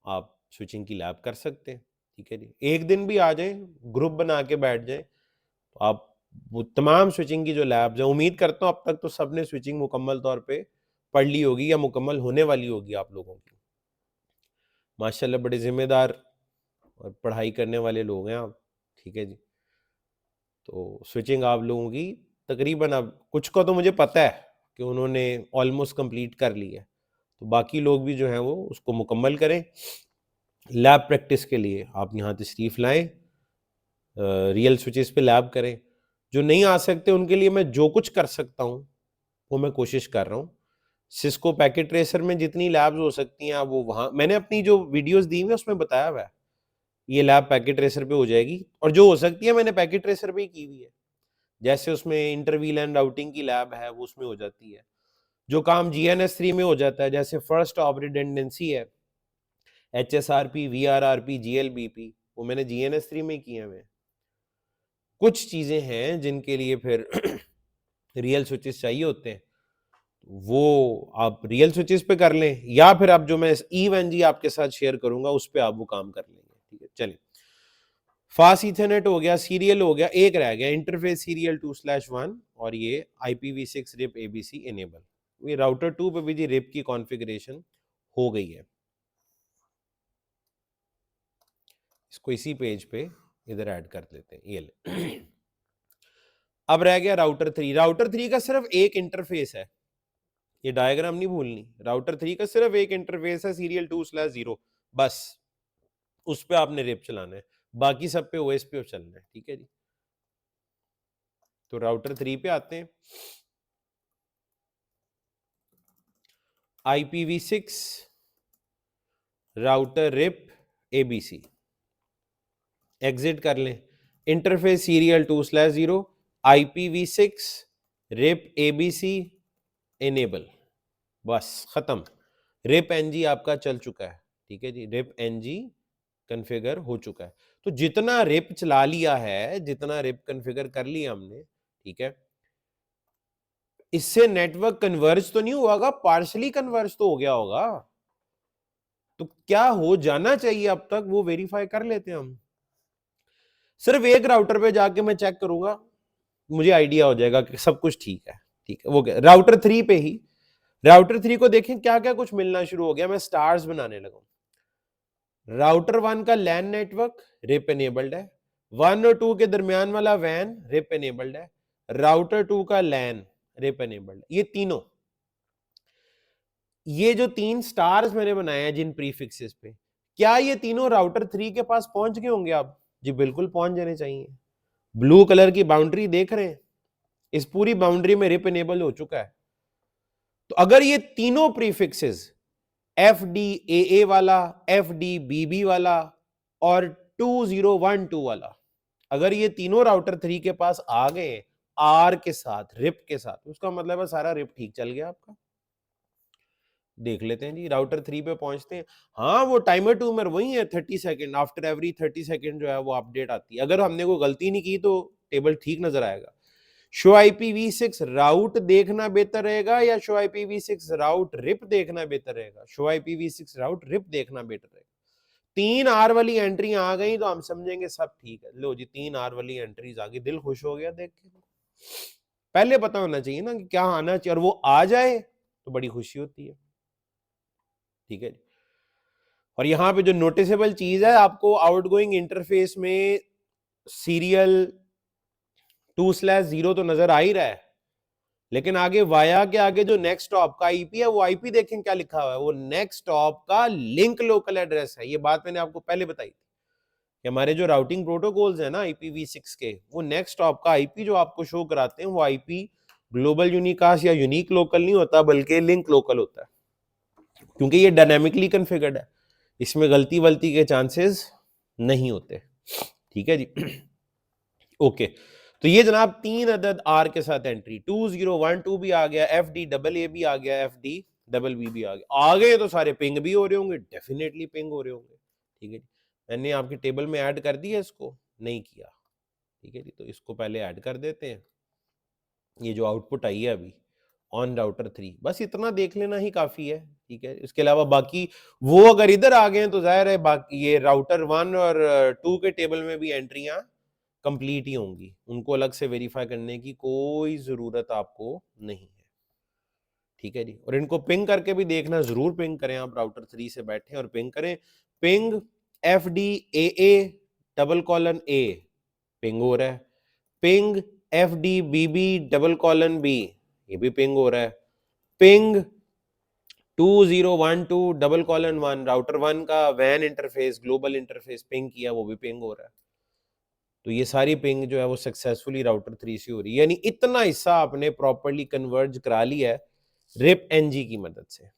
आप स्विचिंग की लैब कर सकते हैं, ठीक है जी। एक दिन भी आ जाएं, ग्रुप बना के बैठ जाएं, तो आप वो तमाम स्विचिंग की जो लैब्स हैं, उम्मीद करता हूँ अब तक तो सबने स्विचिंग मुकम्मल तौर पे पढ़ ली होगी या मुकम्मल होने वाली होगी आप लोगों की। माशाल्लाह बड़े जिम्मेदार और पढ़ाई करने वाले लोग हैं आप, ठीक है जी। तो स्विचिंग आप लोगों की तकरीबन, अब कुछ को तो मुझे पता है कि उन्होंने ऑलमोस्ट कंप्लीट कर ली है, तो बाकी लोग भी जो हैं वो उसको मुकम्मल करें। लैब प्रैक्टिस के लिए आप यहाँ तशरीफ़ लाएं, रियल स्विचेस पे लैब करें। जो नहीं आ सकते उनके लिए मैं जो कुछ कर सकता हूँ वो मैं कोशिश कर रहा हूँ। सिस्को पैकेट ट्रेसर में जितनी लैब्स हो सकती हैं आप वो वहाँ, मैंने अपनी जो वीडियोस दी हुई है उसमें बताया हुआ है, ये लैब पैकेट ट्रेसर पे हो जाएगी, और जो हो सकती है मैंने पैकेट ट्रेसर पे ही की हुई है। जैसे उसमें इंटर VLAN राउटिंग की लैब है वो उसमें हो जाती है, जो काम GNS3 में हो जाता है, जैसे फर्स्ट ऑफ रिडंडेंसी है, HSRP VRRP GLBP, वो मैंने GNS3 में किए हुए। कुछ चीजें हैं जिनके लिए फिर रियल स्विचेस चाहिए होते हैं, वो आप रियल स्विचेस पे कर लें, या फिर आप जो मैं EVE-NG आपके साथ शेयर करूंगा उस पर आप वो काम कर लेंगे, ठीक है। चलिए, फास्ट ईथरनेट हो गया, सीरियल हो गया, एक रह गया इंटरफेस सीरियल 2/1, और ये IPv6 रिप ABC इनेबल। ये राउटर 2 पे भी जी रिप की कॉन्फ़िगरेशन हो गई है, इसको इसी पेज पे इधर ऐड कर लेते हैं, ये ले। अब रह गया राउटर 3। राउटर 3 का सिर्फ एक इंटरफेस है, ये डायग्राम नहीं भूलनी, राउटर 3 का सिर्फ एक इंटरफेस है, सीरियल 2/0, बस उस पे आपने रिप चलाना है, बाकी सब पे ओएसपीएफ चलना है। ठीक है जी, तो राउटर 3 पे आते हैं। IPv6 router RIP ABC, exit कर लें, interface serial 2/0 IPv6 RIP ABC enable, बस खत्म, रिप NG आपका चल चुका है। ठीक है जी, रिप NG कॉन्फ़िगर हो चुका है। तो जितना रिप चला लिया है, जितना रिप कॉन्फ़िगर कर लिया हमने, ठीक है, इससे नेटवर्क कन्वर्ज तो नहीं हुआ होगा, पार्शली कन्वर्ज तो हो गया होगा। तो क्या हो जाना चाहिए अब तक, वो वेरीफाई कर लेते हैं हम। सिर्फ एक राउटर पे जाके मैं चेक करूंगा, मुझे आइडिया हो जाएगा कि सब कुछ ठीक है। ठीक है, वो राउटर 3 पे ही, राउटर 3 को देखें क्या क्या कुछ मिलना शुरू हो गया। मैं स्टार्स बनाने लगा। राउटर 1 का लैन नेटवर्क रिप एनेबल्ड है, 1 और 2 के दरमियान वाला वैन रिप एनेबल्ड है, राउटर 2 का लैन रिप एनेबल्ड है। ये तीनों, ये जो 3 स्टार्स मैंने बनाए हैं जिन प्रीफिक्सेस पे, क्या ये तीनों राउटर 3 के पास पहुंच गए होंगे आप? जी बिल्कुल पहुंच जाने चाहिए। ब्लू कलर की बाउंड्री देख रहे हैं, इस पूरी बाउंड्री में रिप एनेबल हो चुका है। तो अगर ये तीनों प्रीफिक्सेस FDAA वाला, FDBB वाला और 2012 वाला, अगर ये तीनों राउटर 3 के पास आ गए आर के साथ, रिप के साथ, उसका मतलब है सारा रिप ठीक चल गया आपका। देख लेते हैं जी, राउटर 3 पे पहुंचते हैं। हाँ, वो टाइमर टूमर वही है, 30 सेकंड, आफ्टर एवरी 30 सेकंड जो है वो अपडेट आती है। अगर हमने कोई गलती नहीं की तो टेबल ठीक नजर आएगा। शो IPv6 राउट देखना बेहतर रहेगा या शो IPv6 राउट रिप देखना बेहतर रहेगा? शो IPv6 राउट रिप देखना बेहतर रहेगा। 3 आर वाली एंट्री आ गई तो हम समझेंगे सब ठीक है। लो जी, 3 आर वाली एंट्रीज आ गई, दिल खुश हो गया देख के। पहले पता होना चाहिए ना कि क्या आना चाहिए, और वो आ जाए तो बड़ी खुशी होती है। ठीक है जी, और यहां पे जो नोटिसेबल चीज है, आपको आउटगोइंग इंटरफेस में सीरियल 2/0 तो नजर आ ही रहा है, लेकिन आगे वाया के आगे जो नेक्स्ट स्टॉप का आईपी है, वो आईपी देखें क्या लिखा हुआ है, वो नेक्स्ट स्टॉप का लिंक लोकल एड्रेस है। ये बात मैंने आपको पहले बताई थी कि हमारे जो राउटिंग प्रोटोकॉल्स है ना IPv6 के, वो नेक्स्ट स्टॉप का आईपी जो आपको शो कराते हैं, वो आईपी ग्लोबल यूनिकास्ट या यूनिक लोकल नहीं होता, बल्कि लिंक लोकल होता है, क्योंकि ये डायनेमिकली कॉन्फ़िगर्ड है, इसमें गलती वलती के चांसेस नहीं होते। ठीक है जी। ओके, तो ये जनाब 3 अदद आर के साथ एंट्री, 2012 भी आ गया, FDAA भी आ गया, FDBB भी आ गया। आ गए तो सारे पिंग भी हो रहे होंगे, डेफिनेटली पिंग हो रहे होंगे। ठीक है जी, मैंने आपकी टेबल में ऐड कर दिया, इसको नहीं किया। ठीक है जी, तो इसको पहले ऐड कर देते हैं। ये जो आउटपुट आई है अभी ऑन राउटर 3, बस इतना देख लेना ही काफी है। ठीक है, इसके अलावा बाकी वो अगर इधर आ गए तो जाहिर है बाकी ये राउटर 1 और 2 के टेबल में भी एंट्रियां कंप्लीट ही होंगी, उनको अलग से वेरीफाई करने की कोई जरूरत आपको नहीं है। ठीक है जी, और इनको पिंग करके भी देखना, जरूर पिंग करें, आप राउटर 3 से बैठे और पिंग करें। पिंग FDAA:A पिंग हो रहा है, पिंग FDBB:B ये भी पिंग हो रहा है, पिंग 2012:1 राउटर 1 का वैन इंटरफेस, ग्लोबल इंटरफेस पिंग किया, वो भी पिंग हो रहा है। तो ये सारी पिंग जो है वो सक्सेसफुली राउटर 3 से हो रही है, यानी इतना हिस्सा आपने प्रॉपर्ली कन्वर्ज करा लिया है रिप NG की मदद से।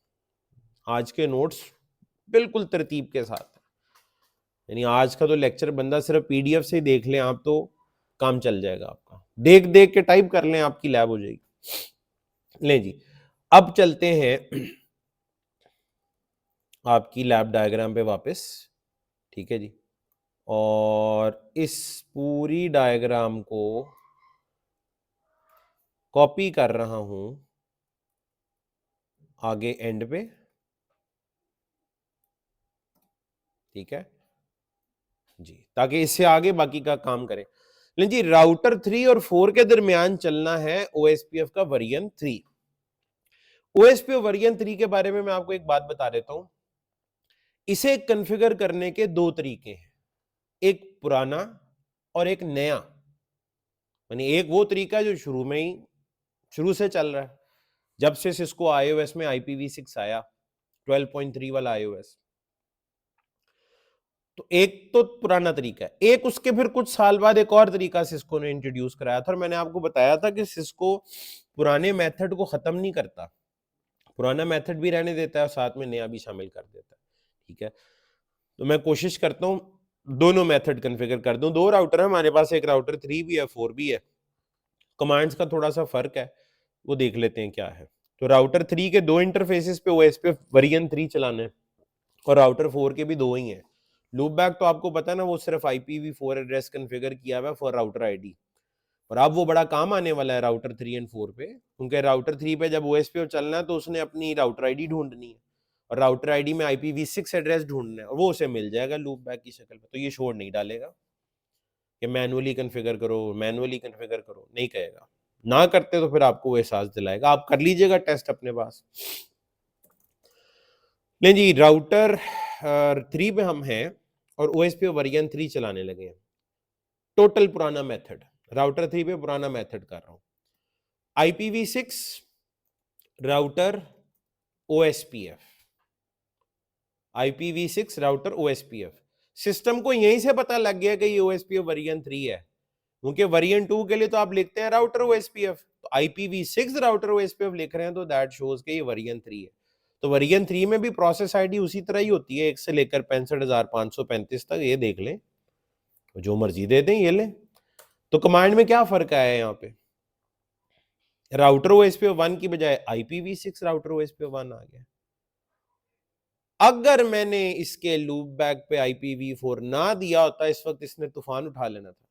आज के नोट्स बिल्कुल तरतीब के साथ, यानी आज का तो लेक्चर बंदा सिर्फ PDF से ही देख लें आप तो काम चल जाएगा आपका, देख देख के टाइप कर लें, आपकी लैब हो जाएगी। ले जी, अब चलते हैं आपकी लैब डायग्राम पे वापस। ठीक है जी, और इस पूरी डायग्राम को कॉपी कर रहा हूं आगे एंड पे। ठीक है जी, ताकि इससे आगे बाकी का काम करें। लेकिन जी, राउटर 3 और 4 के दरमियान चलना है OSPF का वर्जन 3। OSPF वर्जन 3 के बारे में मैं आपको एक बात बता देता हूं। इसे कॉन्फ़िगर करने के 2 तरीके हैं, एक पुराना और एक नया। यानी एक वो तरीका जो शुरू से चल रहा है, जब से सिस्को iOS में IPv6 आया, 12.3 वाला iOS, तो एक तो पुराना तरीका है, एक उसके फिर कुछ साल बाद एक और तरीका सिस्को ने इंट्रोड्यूस कराया था, और मैंने आपको बताया था कि सिस्को पुराने मेथड को खत्म नहीं करता, पुराना मेथड भी रहने देता है और साथ में नया भी शामिल कर देता है। ठीक है, तो मैं कोशिश करता हूं दोनों मेथड कॉन्फ़िगर कर दूं। दो राउटर है हमारे पास, एक राउटर 3 भी है 4 भी है, कमांड्स का थोड़ा सा फर्क है, वो देख लेते हैं क्या है। तो राउटर 3 के दो इंटरफेसेस पे OSPF वर्जन 3 चलाना है, और राउटर 4 के भी दो ही हैं। लूप बैक तो आपको पता है ना, वो सिर्फ IPv4 एड्रेस कॉन्फ़िगर किया हुआ है फॉर राउटर आईडी, और अब वो बड़ा काम आने वाला है राउटर 3 एंड 4 पे, क्योंकि राउटर 3 पे जब OSPF चलना है तो उसने अपनी राउटर आईडी ढूंढनी है, और राउटर आईडी में IPv6 एड्रेस ढूंढना है, और वो उसे मिल जाएगा लूप बैक की शक्ल में। तो ये शोर नहीं डालेगा कि मैनुअली कॉन्फ़िगर करो, मैनुअली कॉन्फ़िगर करो, नहीं कहेगा। ना करते तो फिर आपको वो एहसास दिलाएगा। आप कर लीजिएगा टेस्ट अपने पास। नहीं जी, राउटर 3 पे हम हैं और OSPF वर्जन 3 चलाने लगे हैं। टोटल पुराना मेथड, राउटर 3 पे पुराना मेथड कर रहा हूं। IPv6 router OSPF, IPv6 router OSPF। System को यहीं से पता लग गया कि ये OSPF वर्जन 3 है, क्योंकि वर्जन 2 के लिए तो आप लिखते हैं राउटर OSPF, तो IPv6 राउटर OSPF लिख रहे हैं, तो दैट शोज कि ये वर्जन 3 है। तो वर्जन 3 में भी प्रोसेस आईडी उसी तरह ही होती है, 1 से लेकर 65,535 तक, ये देख लें, जो मर्जी दे दें ये लें। तो कमांड में क्या फर्क आया है यहाँ पे, राउटर OSPF 1 की बजाय IPv6 राउटर OSPF 1 आ गया। अगर मैंने इसके लूप बैक पे IPv4 ना दिया होता, इस वक्त इसने तूफान उठा लेना था।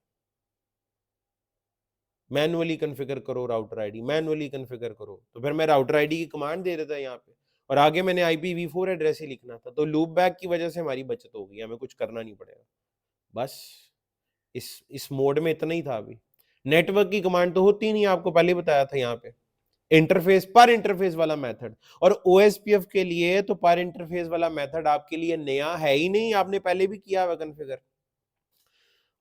मैनुअली कॉन्फ़िगर करो राउटर आईडी, मैनुअली कॉन्फ़िगर करो, तो फिर मैं राउटर आईडी की कमांड दे देता यहाँ पे, और आगे मैंने IPv4 एड्रेस ही लिखना था। तो लूप बैक की वजह से हमारी बचत हो गई, हमें कुछ करना नहीं पड़ेगा। बस इस मोड में इतना ही था। अभी नेटवर्क की कमांड तो होती ही नहीं, आपको पहले बताया था यहाँ पे। इंटरफेस पर इंटरफेस वाला मेथड, और OSPF के लिए तो पर इंटरफेस वाला मेथड आपके लिए नया है ही नहीं, आपने पहले भी किया हुआ कॉन्फ़िगर,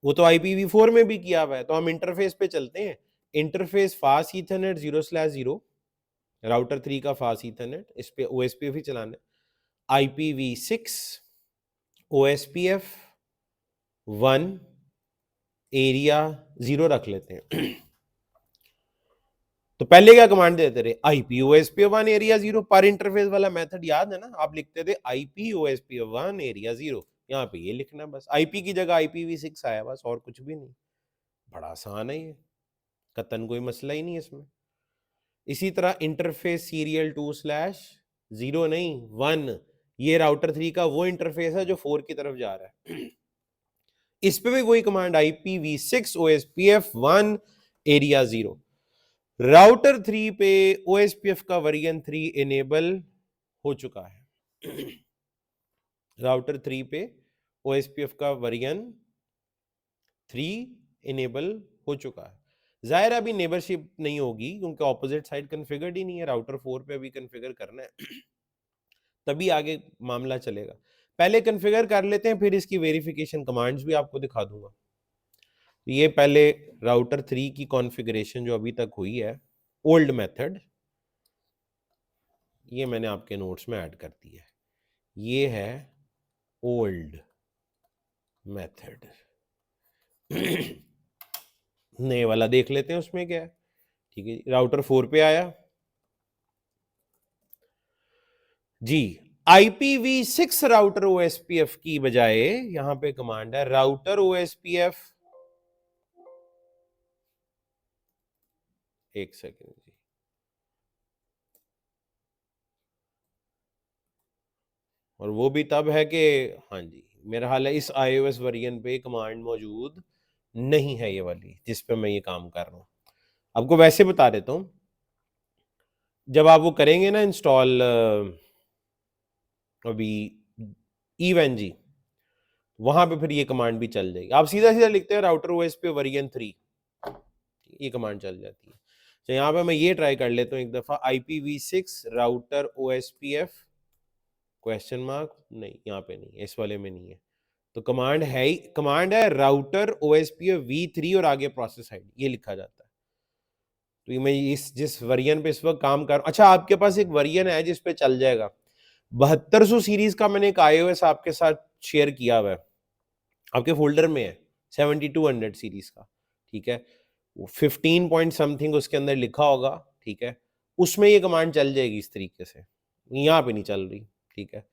वो तो IPv4 में भी किया हुआ है। तो हम इंटरफेस पे चलते हैं। इंटरफेस फास्ट ईथरनेट 0/0, राउटर 3 का फास्ट ईथरनेट, इस पे OSPF ही चलाना है। IPv6 OSPF 1 एरिया 0 रख लेते हैं। तो पहले क्या कमांड देते रहे, IPOSPF 1 एरिया 0, पर इंटरफेस वाला मेथड याद है ना, आप लिखते थे IPOSPF 1 एरिया 0, यहाँ पे ये लिखना, बस IP की जगह IPv6 आया, बस और कुछ भी नहीं। बड़ा आसान है ये, कतन कोई मसला ही नहीं इसमें। इसी तरह इंटरफेस सीरियल 2/0 नहीं 1, ये राउटर 3 का वो इंटरफेस है जो 4 की तरफ जा रहा है। इस पे भी वही command IPv6 OSPF 1 area 0। Router 3 पे OSPF का वर्जन 3 इनेबल हो चुका है। राउटर 3 पे OSPF का वर्जन 3 इनेबल हो चुका है। जाहिर अभी नेबरशिप नहीं होगी, क्योंकि ऑपोजिट साइड कॉन्फ़िगर्ड ही नहीं है, राउटर 4 पे अभी कॉन्फ़िगर करना है। तभी आगे मामला चलेगा। पहले कॉन्फ़िगर कर लेते हैं, फिर इसकी वेरिफिकेशन कमांड्स भी आपको दिखा दूंगा। तो ये पहले राउटर 3 की कॉन्फ़िगरेशन जो अभी तक हुई है, ओल्ड मेथड, ये मैंने आपके नोट्स में ऐड कर दी है। ये है ओल्ड मेथड। नए वाला देख लेते हैं उसमें क्या है। ठीक है, राउटर 4 पे आया जी। IPv6 राउटर OSPF की बजाय यहां पे कमांड है राउटर OSPF, एक सेकेंड जी, और वो भी तब है कि हाँ जी, मेरा हाल है इस iOS वर्जन पे कमांड मौजूद नहीं है, ये वाली जिस पे मैं ये काम कर रहा हूं। आपको वैसे बता देता हूं, जब आप वो करेंगे ना इंस्टॉल अभी evenG, वहां पे फिर ये कमांड भी चल जाएगी। आप सीधा सीधा लिखते हैं राउटर OSPF वर्जन 3, ये कमांड चल जाती है। तो यहाँ पे मैं ये ट्राई कर लेता हूँ एक दफा, IPv6 router OSPF question mark, नहीं यहाँ पे नहीं, इस वाले में नहीं है। तो कमांड है ही, कमांड है राउटर OSPF v3 और आगे प्रोसेस आईडी, ये लिखा जाता है। तो ये मैं इस जिस वर्जन पे इस वक्त काम कर, अच्छा आपके पास एक वर्जन है जिस पे चल जाएगा 7200 सीरीज का, मैंने एक iOS आपके साथ शेयर किया हुआ है, आपके फोल्डर में है 7200 सीरीज का, ठीक है, वो 15 पॉइंट समथिंग उसके अंदर लिखा होगा, ठीक है, उसमें ये कमांड चल जाएगी इस तरीके से, यहाँ पे नहीं चल रही, ठीक है।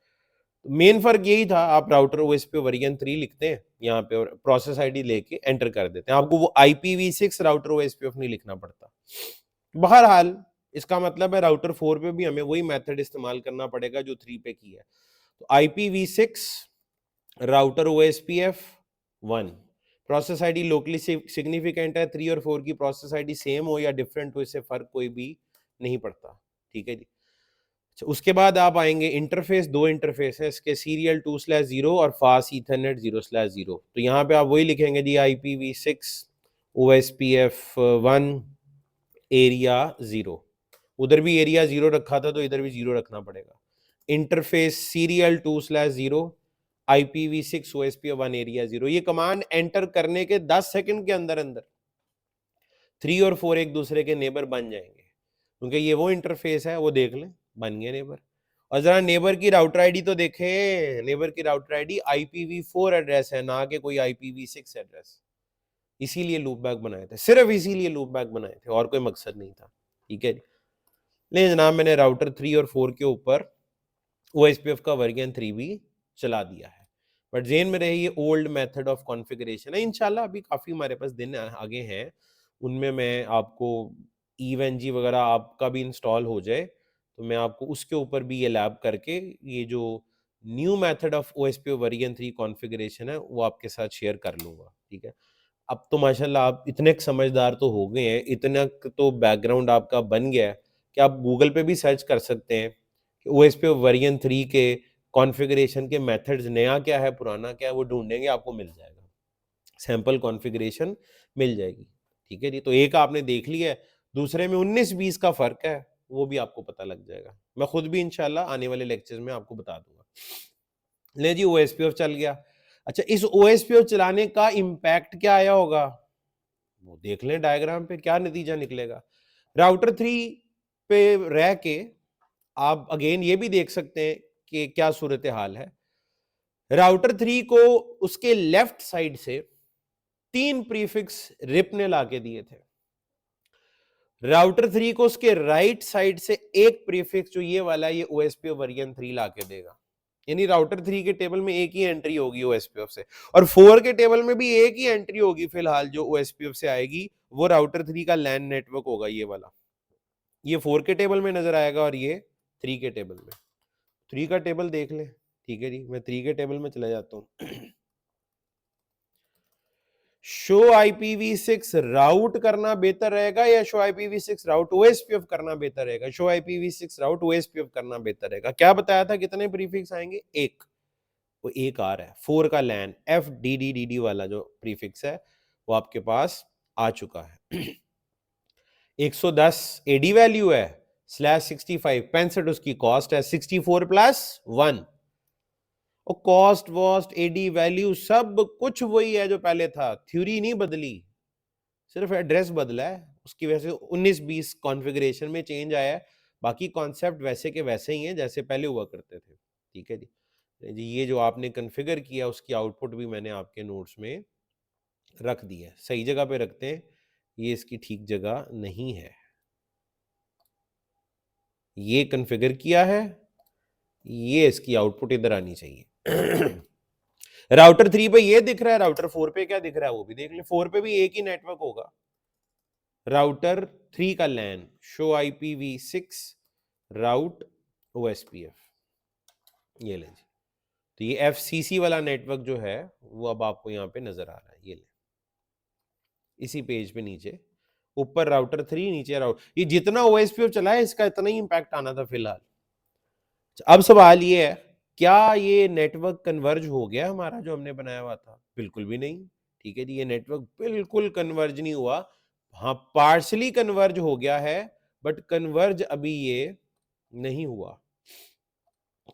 मेन फर्क यही था, आप राउटर ओएस पे वर्जन 3 लिखते हैं यहाँ पे और प्रोसेस आईडी लेके एंटर कर देते हैं, आपको वो IPv6 राउटर ओएस पे नहीं लिखना पड़ता। बहरहाल इसका मतलब है राउटर 4 पे भी हमें वही मेथड इस्तेमाल करना पड़ेगा जो 3 पे की है। तो IPv6 router OSPF 1, process ID locally significant है, 3 और 4 की प्रोसेस आईडी सेम हो या डिफरेंट हो इससे फर्क कोई भी नहीं पड़ता, ठीक है जी। उसके बाद आप आएंगे इंटरफेस, दो इंटरफेस है इसके, सीरियल 2/0 और फास्ट ईथरनेट 0/0। तो यहाँ पे आप वही लिखेंगे जी IPv6 OSPF 1 एरिया 0, उधर भी एरिया 0 रखा था तो इधर भी 0 रखना पड़ेगा। Interface serial 2/0 IPv6 OSPF 1 area 0। ये कमांड एंटर करने के 10 सेकंड के अंदर अंदर 3 और 4 एक दूसरे के नेबर बन जाएंगे, क्योंकि ये वो इंटरफेस है, वो देख लें बन गए नेबर। और जरा नेबर की राउटर आईडी तो देखें, नेबर की राउटर आईडी IPv4 एड्रेस है, ना कि कोई IPv6 एड्रेस। इसीलिए लूपबैक बनाए थे, सिर्फ इसीलिए लूपबैक बनाए थे, और कोई मकसद नहीं था, ठीक है। लेकिन जनाब मैंने राउटर 3 और 4 के ऊपर OSPF का वर्जन 3 भी चला दिया है, बट जेन में रहे ये ओल्ड मेथड ऑफ कॉन्फ़िगरेशन है। इंशाल्लाह अभी काफ़ी हमारे पास दिन आगे हैं, उनमें मैं आपको EVE-NG वगैरह आपका भी इंस्टॉल हो जाए तो मैं आपको उसके ऊपर भी ये लैब करके ये जो new method of OSPF version 3 configuration है वो आपके साथ शेयर कर लूँगा, ठीक है। अब तो माशाल्लाह आप इतने समझदार तो हो गए हैं, इतना तो बैकग्राउंड आपका बन गया है कि आप गूगल पे भी सर्च कर सकते हैं कि OSPF वर्जन 3 के कॉन्फ़िगरेशन के मेथड्स, नया क्या है पुराना क्या है, वो ढूंढेंगे आपको मिल जाएगा, सैंपल कॉन्फ़िगरेशन मिल जाएगी, ठीक है जी। तो एक आपने देख लिया है, दूसरे में 19-20 का फर्क है, वो भी आपको पता लग जाएगा, मैं खुद भी इंशाल्लाह आने वाले लेक्चर्स में आपको बता दूंगा। ले जी OSPF चल गया। अच्छा, इस OSPF चलाने का इंपैक्ट क्या आया होगा वो देख लें डायग्राम पे, क्या नतीजा निकलेगा। राउटर 3 पे रह के आप अगेन ये भी देख सकते हैं कि क्या सूरत हाल है। राउटर 3 को उसके लेफ्ट साइड से 3 प्रीफिक्स रिप ने लाके दिए थे, राउटर 3 को उसके राइट साइड से एक प्रीफिक्स जो ये वाला ये OSPF वर्जन 3 लाके देगा, यानी राउटर 3 के टेबल में एक ही एंट्री होगी OSPF से, और 4 के टेबल में भी एक ही एंट्री होगी फिलहाल जो OSPF से आएगी, वो राउटर 3 का लैन नेटवर्क होगा, ये वाला, ये 4 के टेबल में नजर आएगा और ये 3 के टेबल में। 3 का टेबल देख ले, ठीक है जी, मैं 3 के टेबल में चला जाता हूँ। शो IPv6 राउट करना बेहतर रहेगा या शो IPv6 राउट OSPF करना बेहतर रहेगा? शो IPv6 राउट OSPF करना बेहतर रहेगा। क्या बताया था कितने प्रीफिक्स आएंगे? एक, वो एक आ रहा है 4 का लैन FDDDD वाला जो प्रीफिक्स है वो आपके पास आ चुका है। 110 AD वैल्यू है, /65 65 उसकी कॉस्ट है, 64 + 1 और कॉस्ट वॉस्ट एडी वैल्यू सब कुछ वही है जो पहले था, थ्योरी नहीं बदली, सिर्फ एड्रेस बदला है, उसकी वजह से 19-20 कॉन्फ़िगरेशन में चेंज आया है, बाकी कॉन्सेप्ट वैसे के वैसे ही हैं जैसे पहले हुआ करते थे, ठीक है जी। ये जो आपने कॉन्फ़िगर किया उसकी आउटपुट भी मैंने आपके नोट्स में रख दी है, सही जगह पे रखते हैं, ये इसकी ठीक जगह नहीं है, ये कॉन्फ़िगर किया है, ये इसकी आउटपुट इधर आनी चाहिए। राउटर 3 पे ये दिख रहा है, राउटर 4 पे क्या दिख रहा है वो भी देख लें। 4 पे भी एक ही नेटवर्क होगा, राउटर 3 का लैन शो IPv6 राउट OSPF, ये ले जी। तो ये FCC वाला नेटवर्क जो है वो अब आपको यहाँ पे नजर आ रहा है, ये ले, इसी पेज पे नीचे ऊपर राउटर 3, नीचे राउटर, ये जितना OSPF चला है इसका इतना ही इंपैक्ट आना था फिलहाल। अब सवाल ये है, क्या ये नेटवर्क कन्वर्ज हो गया हमारा जो हमने बनाया हुआ था? बिल्कुल भी नहीं, ठीक है जी, ये नेटवर्क बिल्कुल कन्वर्ज नहीं हुआ, हाँ पार्शली कन्वर्ज हो गया है, बट कन्वर्ज अभी ये नहीं हुआ।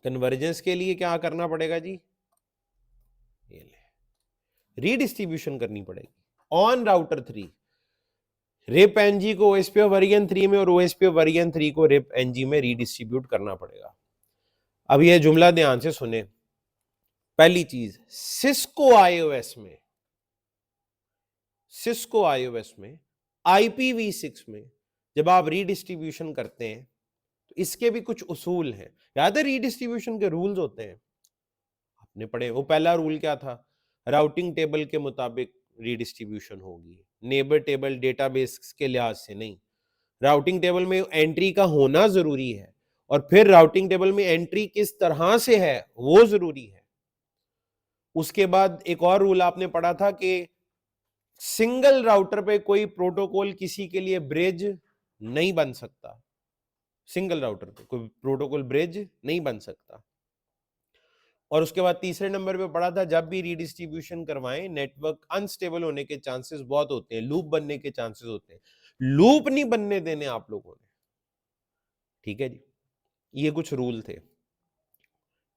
कन्वर्जेंस के लिए क्या करना पड़ेगा जी? ये ले, रीडिस्ट्रीब्यूशन करनी पड़ेगी ऑन राउटर 3, रिप एनजी को OSPF वर्जन 3 में और OSPF वर्जन 3 को रिप एनजी में रीडिस्ट्रीब्यूट करना पड़ेगा। अब ये जुमला ध्यान से सुने, पहली चीज, सिस्को आईओएस में IPv6 में जब आप रीडिस्ट्रीब्यूशन करते हैं तो इसके भी कुछ उसूल हैं। याद है रीडिस्ट्रीब्यूशन के रूल्स होते हैं, आपने पढ़े। वो पहला रूल क्या था, राउटिंग टेबल के मुताबिक रीडिस्ट्रीब्यूशन होगी, नेबर टेबल डेटाबेस के लिहाज से नहीं। राउटिंग टेबल में एंट्री का होना जरूरी है, और फिर राउटिंग टेबल में एंट्री किस तरह से है वो जरूरी है। उसके बाद एक और रूल आपने पढ़ा था कि सिंगल राउटर पे कोई प्रोटोकॉल किसी के लिए ब्रिज नहीं बन सकता, सिंगल राउटर पे कोई प्रोटोकॉल ब्रिज नहीं बन सकता। और उसके बाद तीसरे नंबर पे पढ़ा था, जब भी रीडिस्ट्रीब्यूशन करवाएं नेटवर्क अनस्टेबल होने के चांसेस बहुत होते हैं, लूप बनने के चांसेस होते हैं। लूप नहीं बनने देने आप लोगों ने, ठीक है जी। ये कुछ रूल थे।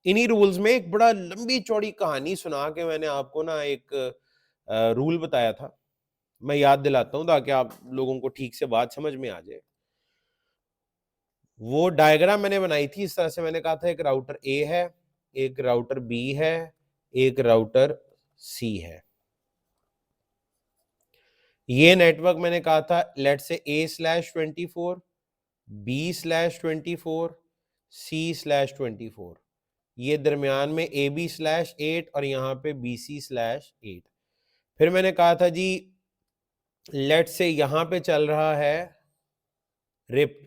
इन्हीं रूल्स में एक बड़ा लंबी चौड़ी कहानी सुना के मैंने आपको ना एक रूल बताया था, मैं याद दिलाता हूं ताकि आप लोगों को ठीक से बात समझ में आ जाए। वो डायग्राम मैंने बनाई थी इस तरह से, मैंने कहा था एक राउटर ए है, एक राउटर बी है, एक राउटर सी है। ये नेटवर्क मैंने कहा था लेट से A/24, B/24, C/24, ये दरमियान में AB/8 और यहां पे BC/8। फिर मैंने कहा था जी लेट से यहां पे चल रहा है रिप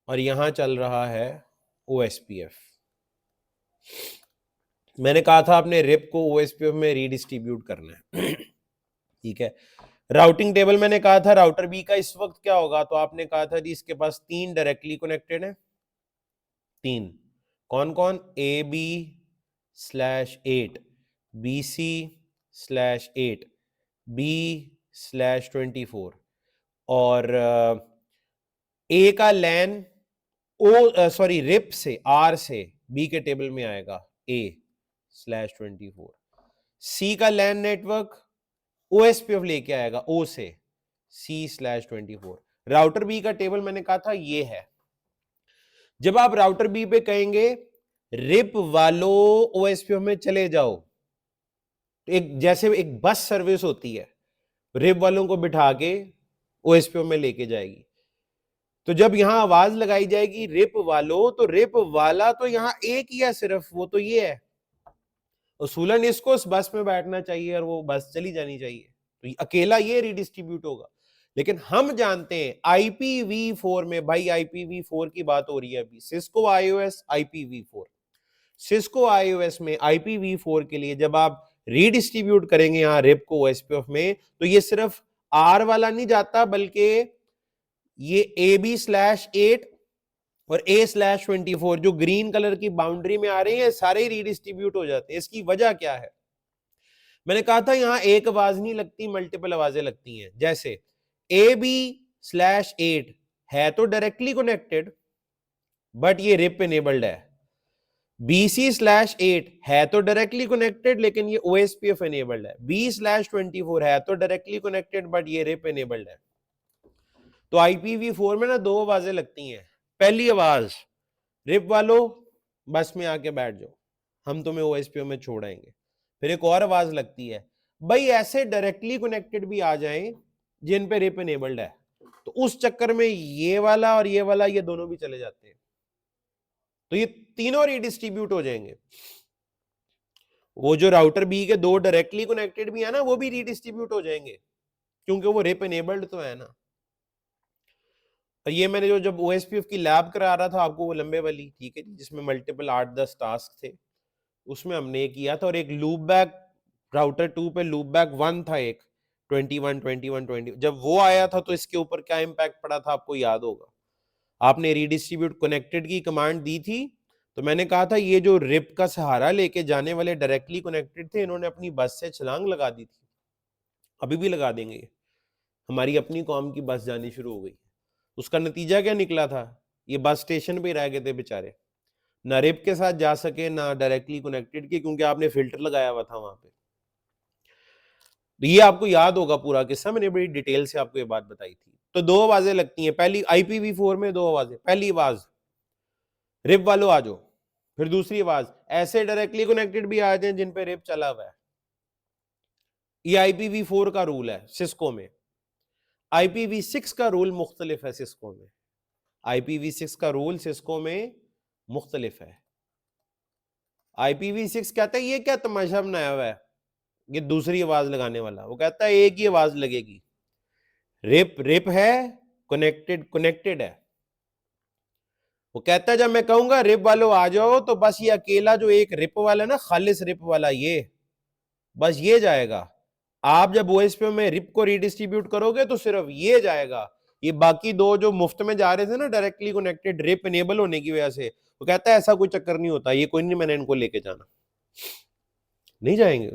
और यहां चल रहा है OSPF। मैंने कहा था आपने रिप को OSPF में रीडिस्ट्रीब्यूट करना है ठीक है। राउटिंग टेबल मैंने कहा था राउटर बी का इस वक्त क्या होगा, तो आपने कहा था जी इसके पास 3 डायरेक्टली कनेक्टेड है, 3 कौन कौन, AB/8, BC/8, B/24 और ए का लैन रिप से R से B के टेबल में आएगा A/24, C का लैन नेटवर्क OSPF लेके आएगा O से C/24। राउटर बी का टेबल मैंने कहा था ये है। जब आप राउटर बी पे कहेंगे रिप वालों OSPF में चले जाओ, एक जैसे एक बस सर्विस होती है, रिप वालों को बिठा के OSPF में लेके जाएगी, तो जब यहां आवाज लगाई जाएगी रिप वालों, तो रिप वाला तो यहां एक ही है सिर्फ, वो तो ये है, उसूलन इसको उस बस में बैठना चाहिए और वो बस चली जानी चाहिए, तो अकेला ये रीडिस्ट्रीब्यूट होगा। लेकिन हम जानते हैं IPv4 में, भाई IPv4 की बात हो रही है अभी, Cisco iOS IPv4, Cisco iOS में IPv4 के लिए जब आप रीडिस्ट्रीब्यूट करेंगे यहां रिप को OSPF में, तो ये सिर्फ R वाला नहीं जाता, बल्कि ये AB/8 और A/24 जो ग्रीन कलर की बाउंड्री में आ रहे हैं सारे रीडिस्ट्रीब्यूट हो जाते हैं। इसकी वजह क्या है, मैंने कहा था यहां एक आवाज नहीं लगती, मल्टीपल आवाजें लगती हैं। जैसे AB/8 है तो डायरेक्टली कनेक्टेड बट ये रिप इनेबल्ड है, BC/8 है तो डायरेक्टली कनेक्टेड लेकिन ये OSPF इनेबल्ड है, B/24 है तो डायरेक्टली कनेक्टेड बट ये रिप इनेबल्ड है। तो IPv4 में ना 2 आवाजें लगती हैं। पहली आवाज, रिप वालों बस में आके बैठ जाओ, हम तुम्हें OSPF में छोड़ाएंगे। फिर एक और आवाज लगती है, भाई ऐसे डायरेक्टली कनेक्टेड भी आ जाएं जिन पे रिप इनेबल्ड है, तो उस चक्कर में ये वाला और ये वाला ये दोनों भी चले जाते हैं, तो ये तीनों रीडिस्ट्रीब्यूट हो जाएंगे। वो जो राउटर बी के 2 डायरेक्टली कनेक्टेड भी है ना, वो भी रीडिस्ट्रीब्यूट हो जाएंगे क्योंकि वो रिप इनेबल्ड तो है ना। और ये मैंने जो जब OSPF की लैब करा रहा था आपको, वो लंबे वाली, ठीक है, जिसमें मल्टीपल 8-10 टास्क थे, उसमें हमने किया था। और एक लूप बैक राउटर 2 पे लूप बैक 1 था, एक 21 जब वो आया था तो इसके ऊपर क्या इंपैक्ट पड़ा था आपको याद होगा। आपने रीडिस्ट्रीब्यूट कनेक्टेड की कमांड दी थी, तो मैंने कहा था ये जो रिप का सहारा लेके जाने वाले डायरेक्टली कनेक्टेड थे, इन्होंने अपनी बस से छलांग लगा दी थी, अभी भी लगा देंगे। हमारी अपनी कौम की बस जानी शुरू हो गई। उसका नतीजा क्या निकला था, ये बस स्टेशन पे रह गए थे बेचारे, ना रिप के साथ जा सके ना डायरेक्टली कनेक्टेड के, क्योंकि आपने फिल्टर लगाया हुआ था वहां पे। ये आपको याद होगा पूरा किस्सा, मैंने बड़ी डिटेल से आपको ये बात बताई थी। तो 2 आवाजें लगती हैं, पहली IPv4 में 2 आवाजें। पहली आवाज, रिप वालों आ जाओ, फिर दूसरी आवाज, ऐसे डायरेक्टली कनेक्टेड भी आ जाए जिन पे रिप चला हुआ है। ये IPv4 का रूल है सिस्को में। IPv6 का रूल मुख्तलिफ है सिस्को में। IPv6 का रूल सिस्को में मुख्तलिफ है। IPv6 कहता है ये क्या तमाशा बनाया हुआ है, ये दूसरी आवाज लगाने वाला, वो कहता है एक ही आवाज लगेगी, रिप रिप है, कनेक्टेड कनेक्टेड है। वो कहता है जब मैं कहूंगा रिप वालों आ जाओ तो बस ये अकेला जो एक रिप वाला ना, खालिस रिप वाला, ये बस ये जाएगा। आप जब OSPF में रिप को रीडिस्ट्रीब्यूट करोगे तो सिर्फ ये जाएगा, ये बाकी दो जो मुफ्त में जा रहे थे ना डायरेक्टली कनेक्टेड रिप इनेबल होने की वजह से, वो कहता है ऐसा कोई चक्कर नहीं होता, ये कोई नहीं, मैंने इनको लेके जाना, नहीं जाएंगे।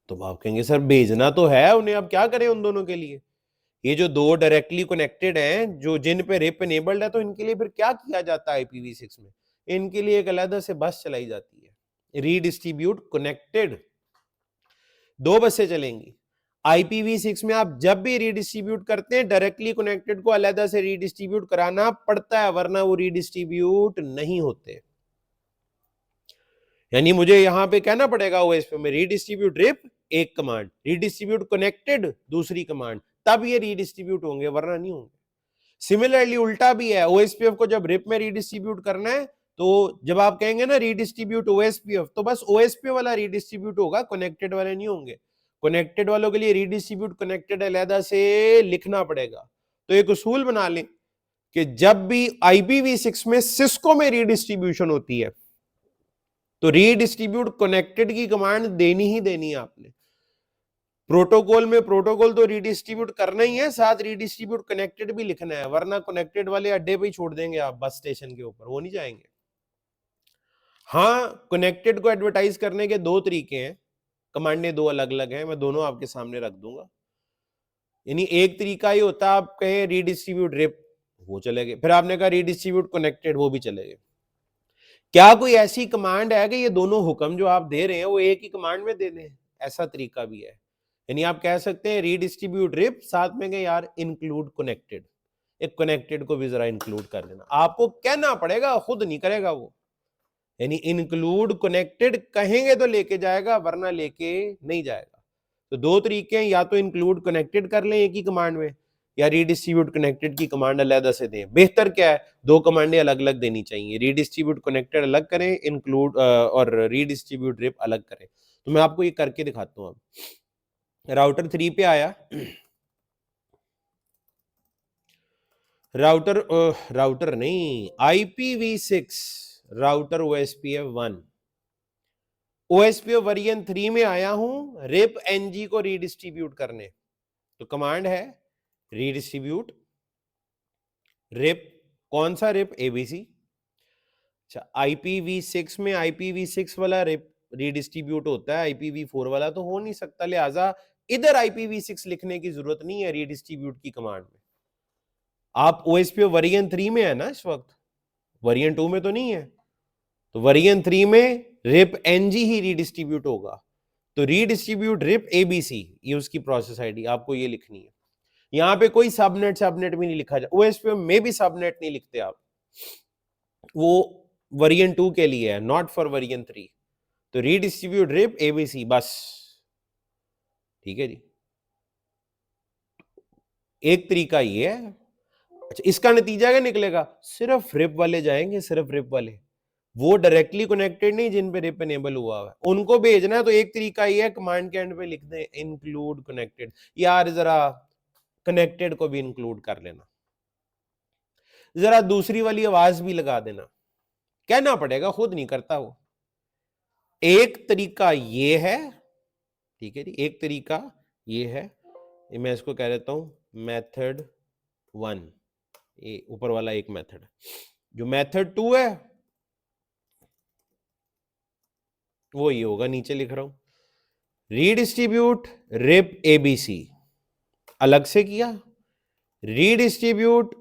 तो आप कहेंगे सर भेजना तो है उन्हें, अब क्या करें उन दोनों के लिए? ये जो दो डायरेक्टली कनेक्टेड हैं जो जिन पे रिप इनेबल्ड है, तो इनके लिए फिर क्या किया जाता है IPv6 में? इनके लिए एक अलग से बस चलाई जाती है, रीडिस्ट्रीब्यूट कनेक्टेड। दो बसें चलेंगी। IPv6 में आप जब भी रीडिस्ट्रीब्यूट करते हैं डायरेक्टली कनेक्टेड को अलग से रीडिस्ट्रीब्यूट कराना पड़ता है, वरना वो रीडिस्ट्रीब्यूट नहीं होते। यानी मुझे यहां पे कहना पड़ेगा OSPF में रीडिस्ट्रीब्यूट रिप एक कमांड, रीडिस्ट्रीब्यूट कनेक्टेड दूसरी कमांड, तब ये रीडिस्ट्रीब्यूट होंगे, वरना नहीं होंगे। सिमिलरली उल्टा भी है, OSPF को जब रिप में रीडिस्ट्रीब्यूट करना है तो जब आप कहेंगे ना रीडिस्ट्रीब्यूट OSPF, तो बस OSPF वाला रीडिस्ट्रीब्यूट होगा, कनेक्टेड वाले नहीं होंगे। कनेक्टेड वालों के लिए रीडिस्ट्रीब्यूट कनेक्टेड अलग से लिखना पड़ेगा। तो एक उसूल बना लें कि जब भी IPv6 में सिस्को में रीडिस्ट्रीब्यूशन होती है तो रीडिस्ट्रीब्यूट कनेक्टेड की कमांड देनी ही देनी है आपने। प्रोटोकॉल में प्रोटोकॉल तो रीडिस्ट्रीब्यूट करना ही है, साथ रीडिस्ट्रीब्यूट कनेक्टेड भी लिखना है, वरना कनेक्टेड वाले अड्डे पे ही छोड़ देंगे आप बस स्टेशन के ऊपर, वो नहीं जाएंगे। हाँ, कनेक्टेड को एडवर्टाइज करने के दो तरीके हैं, कमांडें दो अलग अलग हैं, मैं दोनों आपके सामने रख दूंगा। यानी एक तरीका ही होता है आप कहें रीडिस्ट्रीब्यूट रिप, वो चलेगा, फिर आपने कहा रीडिस्ट्रीब्यूट कनेक्टेड, वो भी चलेगा। क्या कोई ऐसी कमांड है कि ये दोनों हुक्म जो आप दे रहे हैं वो एक ही कमांड में दे दें? ऐसा तरीका भी है। यानी आप कह सकते हैं रीडिस्ट्रीब्यूट रिप, साथ में कहें यार इंक्लूड कनेक्टेड, एक कनेक्टेड को भी जरा इंक्लूड कर लेना, आपको कहना पड़ेगा, खुद नहीं करेगा वो। यानी इंक्लूड कनेक्टेड कहेंगे तो लेके जाएगा, वरना लेके नहीं जाएगा। तो दो तरीके हैं, या तो इंक्लूड कनेक्टेड कर लें एक ही कमांड में, या रीडिस्ट्रीब्यूट कनेक्टेड की कमांड अलग से दें। बेहतर क्या है, दो कमांडें अलग अलग देनी चाहिए, रीडिस्ट्रीब्यूट कनेक्टेड अलग करें, इंक्लूड और रीडिस्ट्रीब्यूट रिप अलग करें। तो मैं आपको ये करके दिखाता हूं। अब राउटर 3 पे आया, राउटर नहीं, IPv6 router OSPF 1, OSPF version 3 में आया हूं रिप NG को रीडिस्ट्रीब्यूट करने। तो कमांड है रीडिस्ट्रीब्यूट रिप, कौन सा रिप? ABC। अच्छा, IPv6 में IPv6 वाला रिप रीडिस्ट्रीब्यूट होता है, IPv4 वाला तो हो नहीं सकता, लिहाजा इधर IPv6 लिखने की जरूरत नहीं है रीडिस्ट्रीब्यूट की कमांड में। आप OSPF वर्जन 3 में है ना इस वक्त, वर्जन 2 में तो नहीं है। तो वर्जन 3 में रिप NG ही रीडिस्ट्रीब्यूट होगा। तो रीडिस्ट्रीब्यूट रिप ABC, ये उसकी प्रोसेस आईडी आपको ये लिखनी है। यहां पे कोई सबनेट भी नहीं लिखा जाए, OSPF में भी सबनेट नहीं लिखते आप, वो वर्जन 2 के लिए है, नॉट फॉर वर्जन 3। तो रीडिस्ट्रीब्यूट रिप ABC बस, ठीक है जी। एक तरीका ये है। अच्छा, इसका नतीजा क्या निकलेगा? सिर्फ रिप वाले जाएंगे, सिर्फ रिप वाले, वो डायरेक्टली कनेक्टेड नहीं जिन पे रिप इनेबल हुआ है, उनको भेजना है। तो एक तरीका ये है, कमांड के एंड पे लिख दें इंक्लूड कनेक्टेड, यार जरा कनेक्टेड को भी इंक्लूड कर लेना, जरा दूसरी वाली आवाज भी लगा देना, कहना पड़ेगा, खुद नहीं करता वो। एक तरीका ये है, ठीक है जी, एक तरीका ये है, ये मैं इसको कह देता हूं मेथड 1, ये ऊपर वाला एक मेथड। जो मेथड 2 है वो ये होगा, नीचे लिख रहा हूं, रीडिस्ट्रीब्यूट रिप ABC अलग से किया, रीडिस्ट्रीब्यूट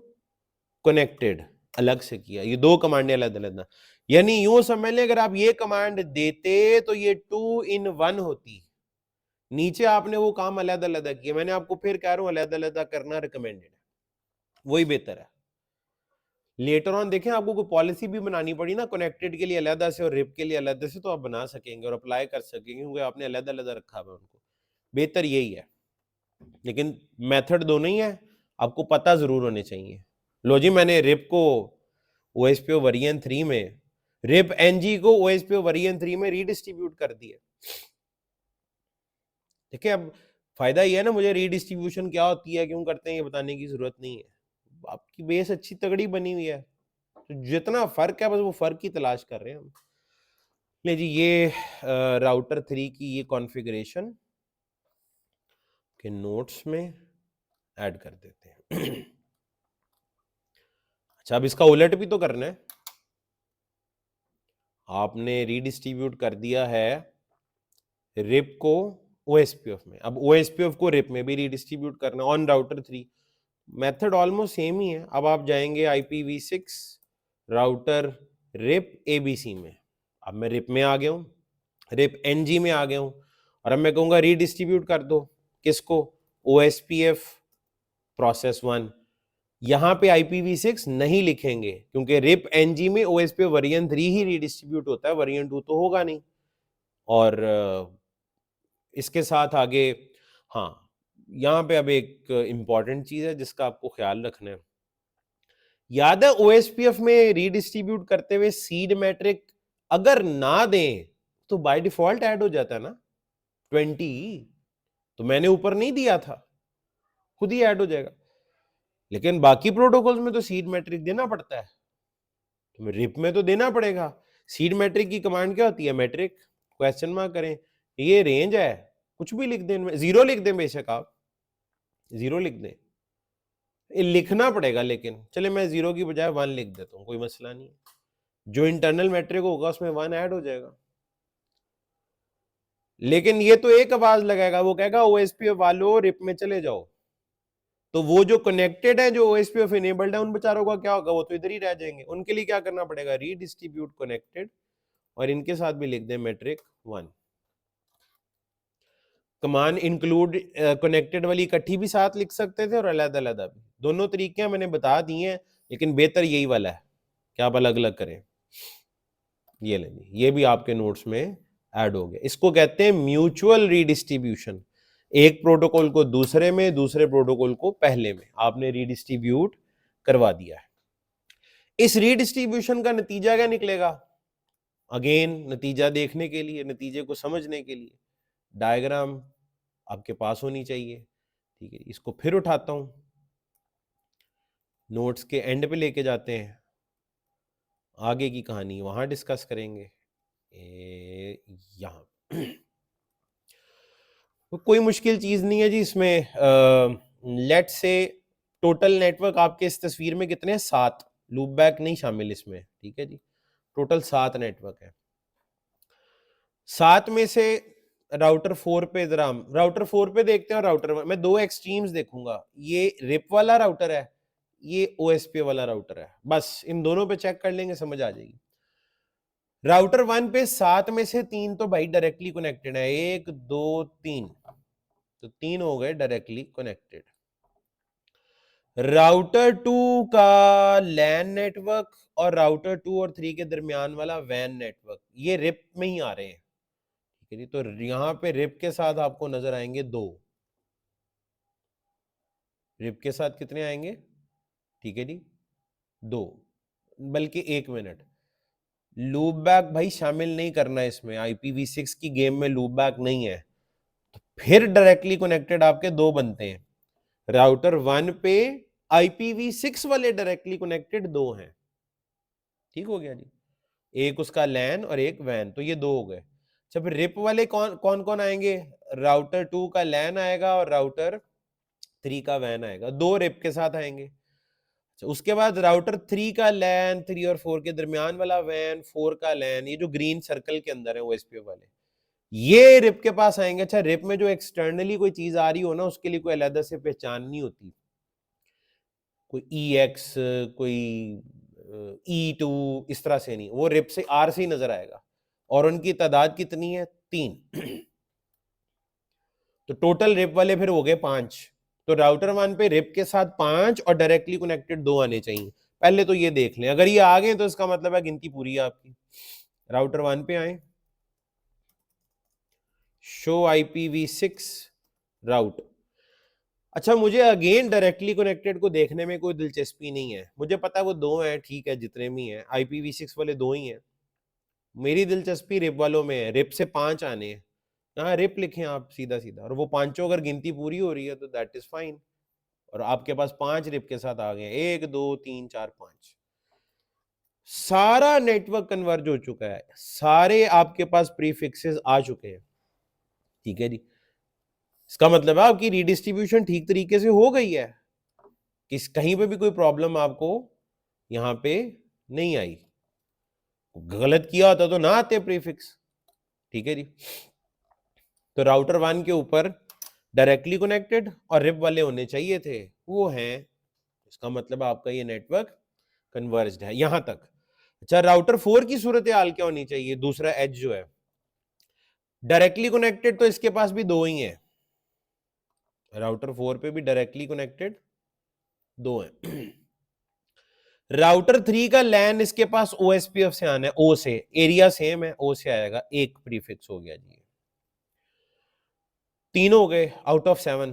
कनेक्टेड अलग से किया, ये दो कमांडें अलग अलग। यानी यूं समझ लें, अगर आप ये कमांड देते तो ये 2 in 1 होती, नीचे आपने वो काम अलग अलग किया। मैंने आपको फिर कह रहा हूं अलग अलग करना रिकमेंडेड है, वही बेहतर है। लेटर ऑन देखें आपको कोई पॉलिसी भी बनानी पड़ी ना कनेक्टेड के लिए अलग से और रिप के लिए अलग से, तो आप बना सकेंगे और अप्लाई कर सकेंगे क्योंकि आपने अलग अलग रखा हुआ उनको। बेहतर यही है, लेकिन मेथड दोनों ही है, आपको पता जरूर होने चाहिए। लो जी, मैंने रिप को ओएसपीओ वर्जन 3 में, रिप एनजी को ओएसपीओ वर्जन 3 में रीडिस्ट्रीब्यूट कर दिया। देखिए अब फायदा ये है ना, मुझे रीडिस्ट्रीब्यूशन क्या होती है, क्यों करते हैं, ये बताने की जरूरत नहीं है। आपकी बेस अच्छी तगड़ी बनी हुई है, तो जितना फर्क है बस वो फर्क की तलाश कर रहे हैं हम। ले जी, ये राउटर 3 की ये कॉन्फ़िगरेशन के नोट्स में ऐड कर देते हैं। अच्छा, अब इसका उलट भी तो करना है। आपने रीडिस्ट्रीब्यूट कर दिया है रिप को ओएसपीएफ में, अब ओएसपीएफ को रिप में भी रीडिस्ट्रीब्यूट करना on router 3। Method almost same ही है। अब आप जाएंगे IPv6 राउटर रिप एबीसी में। अब मैं रिप में आ गया हूं, रिप एनजी में आ गया हूं, और अब मैं कहूंगा रीडिस्ट्रीब्यूट कर दो किसको, ओएसपीएफ प्रोसेस 1। यहां पे IPv6 नहीं लिखेंगे क्योंकि रिप एनजी में ओएसपीएफ वर्जन 3 ही रीडिस्ट्रीब्यूट होता है, वर्जन 2 तो होगा नहीं। और इसके साथ आगे, हाँ, यहां पे अब एक इंपॉर्टेंट चीज है जिसका आपको ख्याल रखना है। याद है ओएसपीएफ में रीडिस्ट्रीब्यूट करते हुए सीड मैट्रिक अगर ना दें तो बाय डिफॉल्ट ऐड हो जाता है ना 20, तो मैंने ऊपर नहीं दिया था, खुद ही ऐड हो जाएगा। लेकिन बाकी प्रोटोकॉल्स में तो सीड मैट्रिक देना पड़ता है, तो रिप में तो देना पड़ेगा। सीड मैट्रिक की कमांड क्या होती है, मैट्रिक क्वेश्चन मार्क करें, ये रेंज है, कुछ भी लिख दें, 0 लिख दें, बेशक आप 0 लिख दें, लिखना पड़ेगा, लेकिन चले मैं 0 की बजाय 1 लिख देता हूं, कोई मसला नहीं है। जो इंटरनल मैट्रिक होगा उसमें 1 ऐड हो जाएगा। लेकिन ये तो एक आवाज लगाएगा, वो कहेगा ओएसपीएफ वालों रिप में चले जाओ, तो वो जो कनेक्टेड है, जो ओएसपीएफ इनेबल्ड है, उन बेचारों का क्या होगा, वो तो इधर ही रह जाएंगे। उनके लिए क्या करना पड़ेगा, रीडिस्ट्रीब्यूट कनेक्टेड, और इनके साथ भी लिख दें मैट्रिक 1। कमांड इंक्लूड कनेक्टेड वाली इकट्ठी भी साथ लिख सकते थे और अलग अलग भी, दोनों तरीके मैंने बता दिए हैं, लेकिन बेहतर यही वाला है कि आप अलग अलग करें। ये लेंगे, ये भी आपके नोट्स में ऐड हो गया। इसको कहते हैं म्यूचुअल रीडिस्ट्रीब्यूशन, एक प्रोटोकॉल को दूसरे में, दूसरे प्रोटोकॉल को पहले में आपने रीडिस्ट्रीब्यूट करवा दिया है। इस रीडिस्ट्रीब्यूशन का नतीजा क्या निकलेगा, अगेन नतीजा देखने के लिए, नतीजे को समझने के लिए डायग्राम आपके पास होनी चाहिए। ठीक है, इसको फिर उठाता हूं, नोट्स के एंड पे लेके जाते हैं, आगे की कहानी वहां डिस्कस करेंगे। यहां तो कोई मुश्किल चीज नहीं है जी इसमें। लेट से टोटल नेटवर्क आपके इस तस्वीर में कितने हैं, 7, लूप बैक नहीं शामिल इसमें, ठीक है जी, टोटल 7 नेटवर्क है। 7 में से राउटर 4 पे, जरा राउटर 4 पे देखते हैं, और राउटर मैं 2 एक्सट्रीम्स देखूंगा, ये रिप वाला राउटर है, ये ओएसपी वाला राउटर है, बस इन दोनों पे चेक कर लेंगे, समझ आ जाएगी। राउटर 1 पे 7 में से 3 तो भाई डायरेक्टली कनेक्टेड है, 1 2 3, तो 3 हो गए डायरेक्टली कनेक्टेड। राउटर 2 का लैन नेटवर्क और राउटर 2 और 3 के दरमियान वाला वैन नेटवर्क, ये रिप में ही आ रहे हैं, ठीक है जी। तो यहां पे रिप के साथ आपको नजर आएंगे 2, रिप के साथ कितने आएंगे, ठीक है जी, 2, बल्कि 1 मिनट, लूप बैक भाई शामिल नहीं करना है इसमें, IPv6 की गेम में लूप बैक नहीं है, तो फिर डायरेक्टली कनेक्टेड आपके 2 बनते हैं। राउटर 1 पे IPv6 वाले डायरेक्टली कनेक्टेड 2 हैं, ठीक हो गया जी, एक उसका लैन और एक वैन, तो ये 2 हो गए। अच्छा, फिर रिप वाले कौन कौन कौन आएंगे, राउटर 2 का लैन आएगा और राउटर 3 का वैन आएगा, 2 रिप के साथ आएंगे। अच्छा, उसके बाद राउटर 3 का लैन, 3 और 4 के दरमियान वाला वैन, 4 का लैन, ये जो ग्रीन सर्कल के अंदर है ओएसपी वाले, ये रिप के पास आएंगे। अच्छा, रिप में जो एक्सटर्नली कोई चीज आ रही हो ना, उसके लिए कोई अलग से पहचान नहीं होती, कोई EX, कोई E2, इस तरह से नहीं, वो रिप से R से ही नजर आएगा, और उनकी तादाद कितनी है, 3। तो टोटल रिप वाले फिर हो गए 5, तो राउटर 1 पे रिप के साथ 5 और डायरेक्टली कनेक्टेड 2 आने चाहिए, पहले तो ये देख लें, अगर ये आ गए तो इसका मतलब है गिनती पूरी है आपकी। राउटर 1 पे आए, शो IPv6 राउट। अच्छा, मुझे अगेन डायरेक्टली कनेक्टेड को देखने में कोई दिलचस्पी नहीं है, मुझे पता है वो दो हैं, ठीक है, जितने भी हैं IPv6 वाले दो ही हैं। मेरी दिलचस्पी रिप वालों में है, रिप से 5 आने हैं। हाँ, रिप लिखें आप सीधा सीधा, और वो पांचों अगर गिनती पूरी हो रही है तो दैट इज फाइन। और आपके पास 5 रिप के साथ आ गए, 1 2 3 4 5, सारा नेटवर्क कन्वर्ज हो चुका है, सारे आपके पास प्रीफिक्सेस आ चुके हैं, ठीक है जी। इसका मतलब है आपकी रीडिस्ट्रीब्यूशन ठीक तरीके से हो गई है, कहीं पे भी कोई प्रॉब्लम आपको यहां पे नहीं आई। गलत किया होता तो ना आते प्रीफिक्स, ठीक है जी। तो राउटर 1 के ऊपर डायरेक्टली कनेक्टेड और रिप वाले होने चाहिए थे, वो हैं। इसका मतलब आपका ये नेटवर्क कन्वर्ज्ड है यहां तक। अच्छा, राउटर 4 की सूरत हाल क्या होनी चाहिए, दूसरा एज जो है डायरेक्टली कनेक्टेड, तो इसके पास भी दो ही है, राउटर 4 पे भी डायरेक्टली कनेक्टेड दो हैं। राउटर 3 का लैन इसके पास OSPF से आना है, ओ से, एरिया सेम है, ओ से आएगा, एक प्रीफिक्स हो गया जी, 3 हो गए आउट ऑफ 7,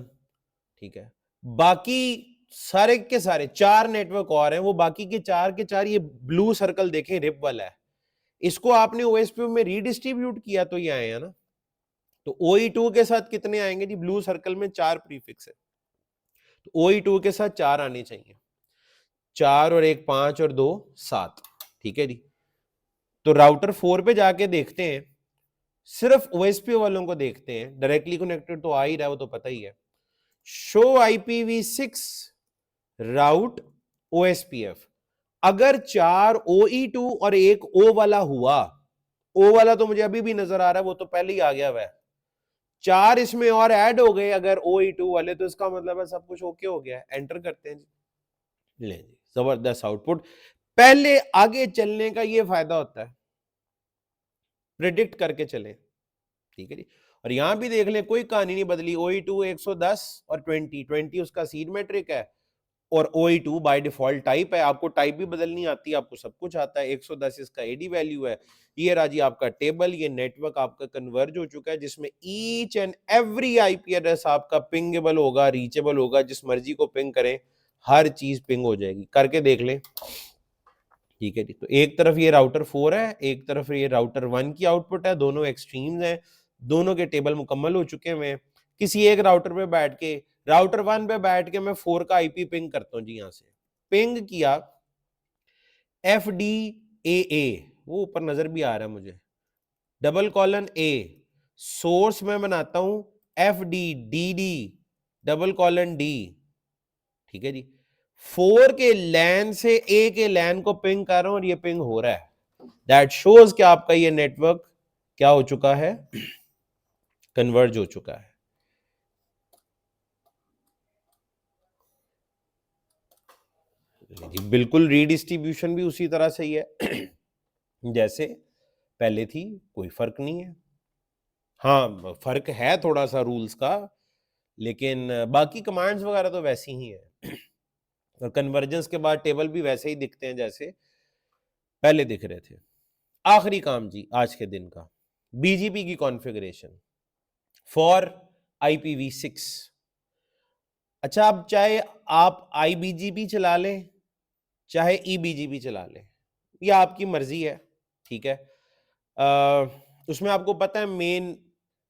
ठीक है। बाकी सारे के सारे 4 नेटवर्क और हैं, वो बाकी के चार ये ब्लू सर्कल देखें रिप वाला है, इसको आपने OSPF में रीडिस्ट्रीब्यूट किया तो ये आए हैं ना। तो OE2 के साथ कितने आएंगे जी, ब्लू सर्कल में 4 प्रीफिक्स है, तो OE2 के साथ 4 आने चाहिए, 4 और 1 5 और 2 7, ठीक है जी। तो राउटर 4 पे जाके देखते हैं, सिर्फ OSPF वालों को देखते हैं, डायरेक्टली कनेक्टेड तो आ ही रहा है, वो तो पता ही है। शो IPv6 राउट OSPF, अगर 4 OE2 और एक O वाला हुआ, O वाला तो मुझे अभी भी नजर आ रहा है, वो तो पहले ही आ गया हुआ है, 4 इसमें और ऐड हो गए अगर OE2 वाले, तो इसका मतलब है सब कुछ ओके हो गया है। एंटर करते हैं जी, ले जी, जबरदस्त आउटपुट। पहले आगे चलने का ये फायदा होता है, प्रिडिक्ट करके चले, ठीक है जी। और यहां भी देख लें, कोई कहानी नहीं बदली, OE2 110 और 20 उसका सीड मैट्रिक है, और OE2 बाय डिफॉल्ट टाइप है, आपको टाइप भी बदलनी आती है, आपको सब कुछ आता है। 110 इसका AD वैल्यू है। ये रहा जी आपका टेबल, ये नेटवर्क आपका कन्वर्ज हो चुका है, जिसमें each and every IP address आपका पिंगेबल होगा, रीचेबल होगा, जिस मर्जी को पिंग करें हर चीज पिंग हो जाएगी, करके देख लें, ठीक है जी। तो एक तरफ ये राउटर 4 है, एक तरफ ये राउटर 1 की आउटपुट है, दोनों एक्सट्रीम्स हैं, दोनों के टेबल मुकम्मल हो चुके हैं। किसी एक राउटर पे बैठ के, राउटर 1 पे बैठ के मैं 4 का IP पिंग करता हूं जी, यहां से पिंग किया FDAA, वो ऊपर नजर भी आ रहा है मुझे, :A, सोर्स में बनाता हूं FDDD :D, ठीक है जी। 4 के लैन से A के लैन को पिंग कर रहा हूं और ये पिंग हो रहा है, दैट शोज कि आपका ये नेटवर्क क्या हो चुका है, कन्वर्ज हो चुका है। जी बिल्कुल, रीडिस्ट्रीब्यूशन भी उसी तरह से ही है जैसे पहले थी, कोई फर्क नहीं है। हाँ, फर्क है थोड़ा सा रूल्स का, लेकिन बाकी कमांड्स वगैरह तो वैसी ही है और कन्वर्जेंस के बाद टेबल भी वैसे ही दिखते हैं जैसे पहले दिख रहे थे। आखिरी काम जी आज के दिन का, BGP की कॉन्फ़िगरेशन फॉर IPv6। अच्छा, अब चाहे आप IBGP चला लें चाहे EBGP चला लें, ये आपकी मर्जी है, ठीक है। उसमें आपको पता है मेन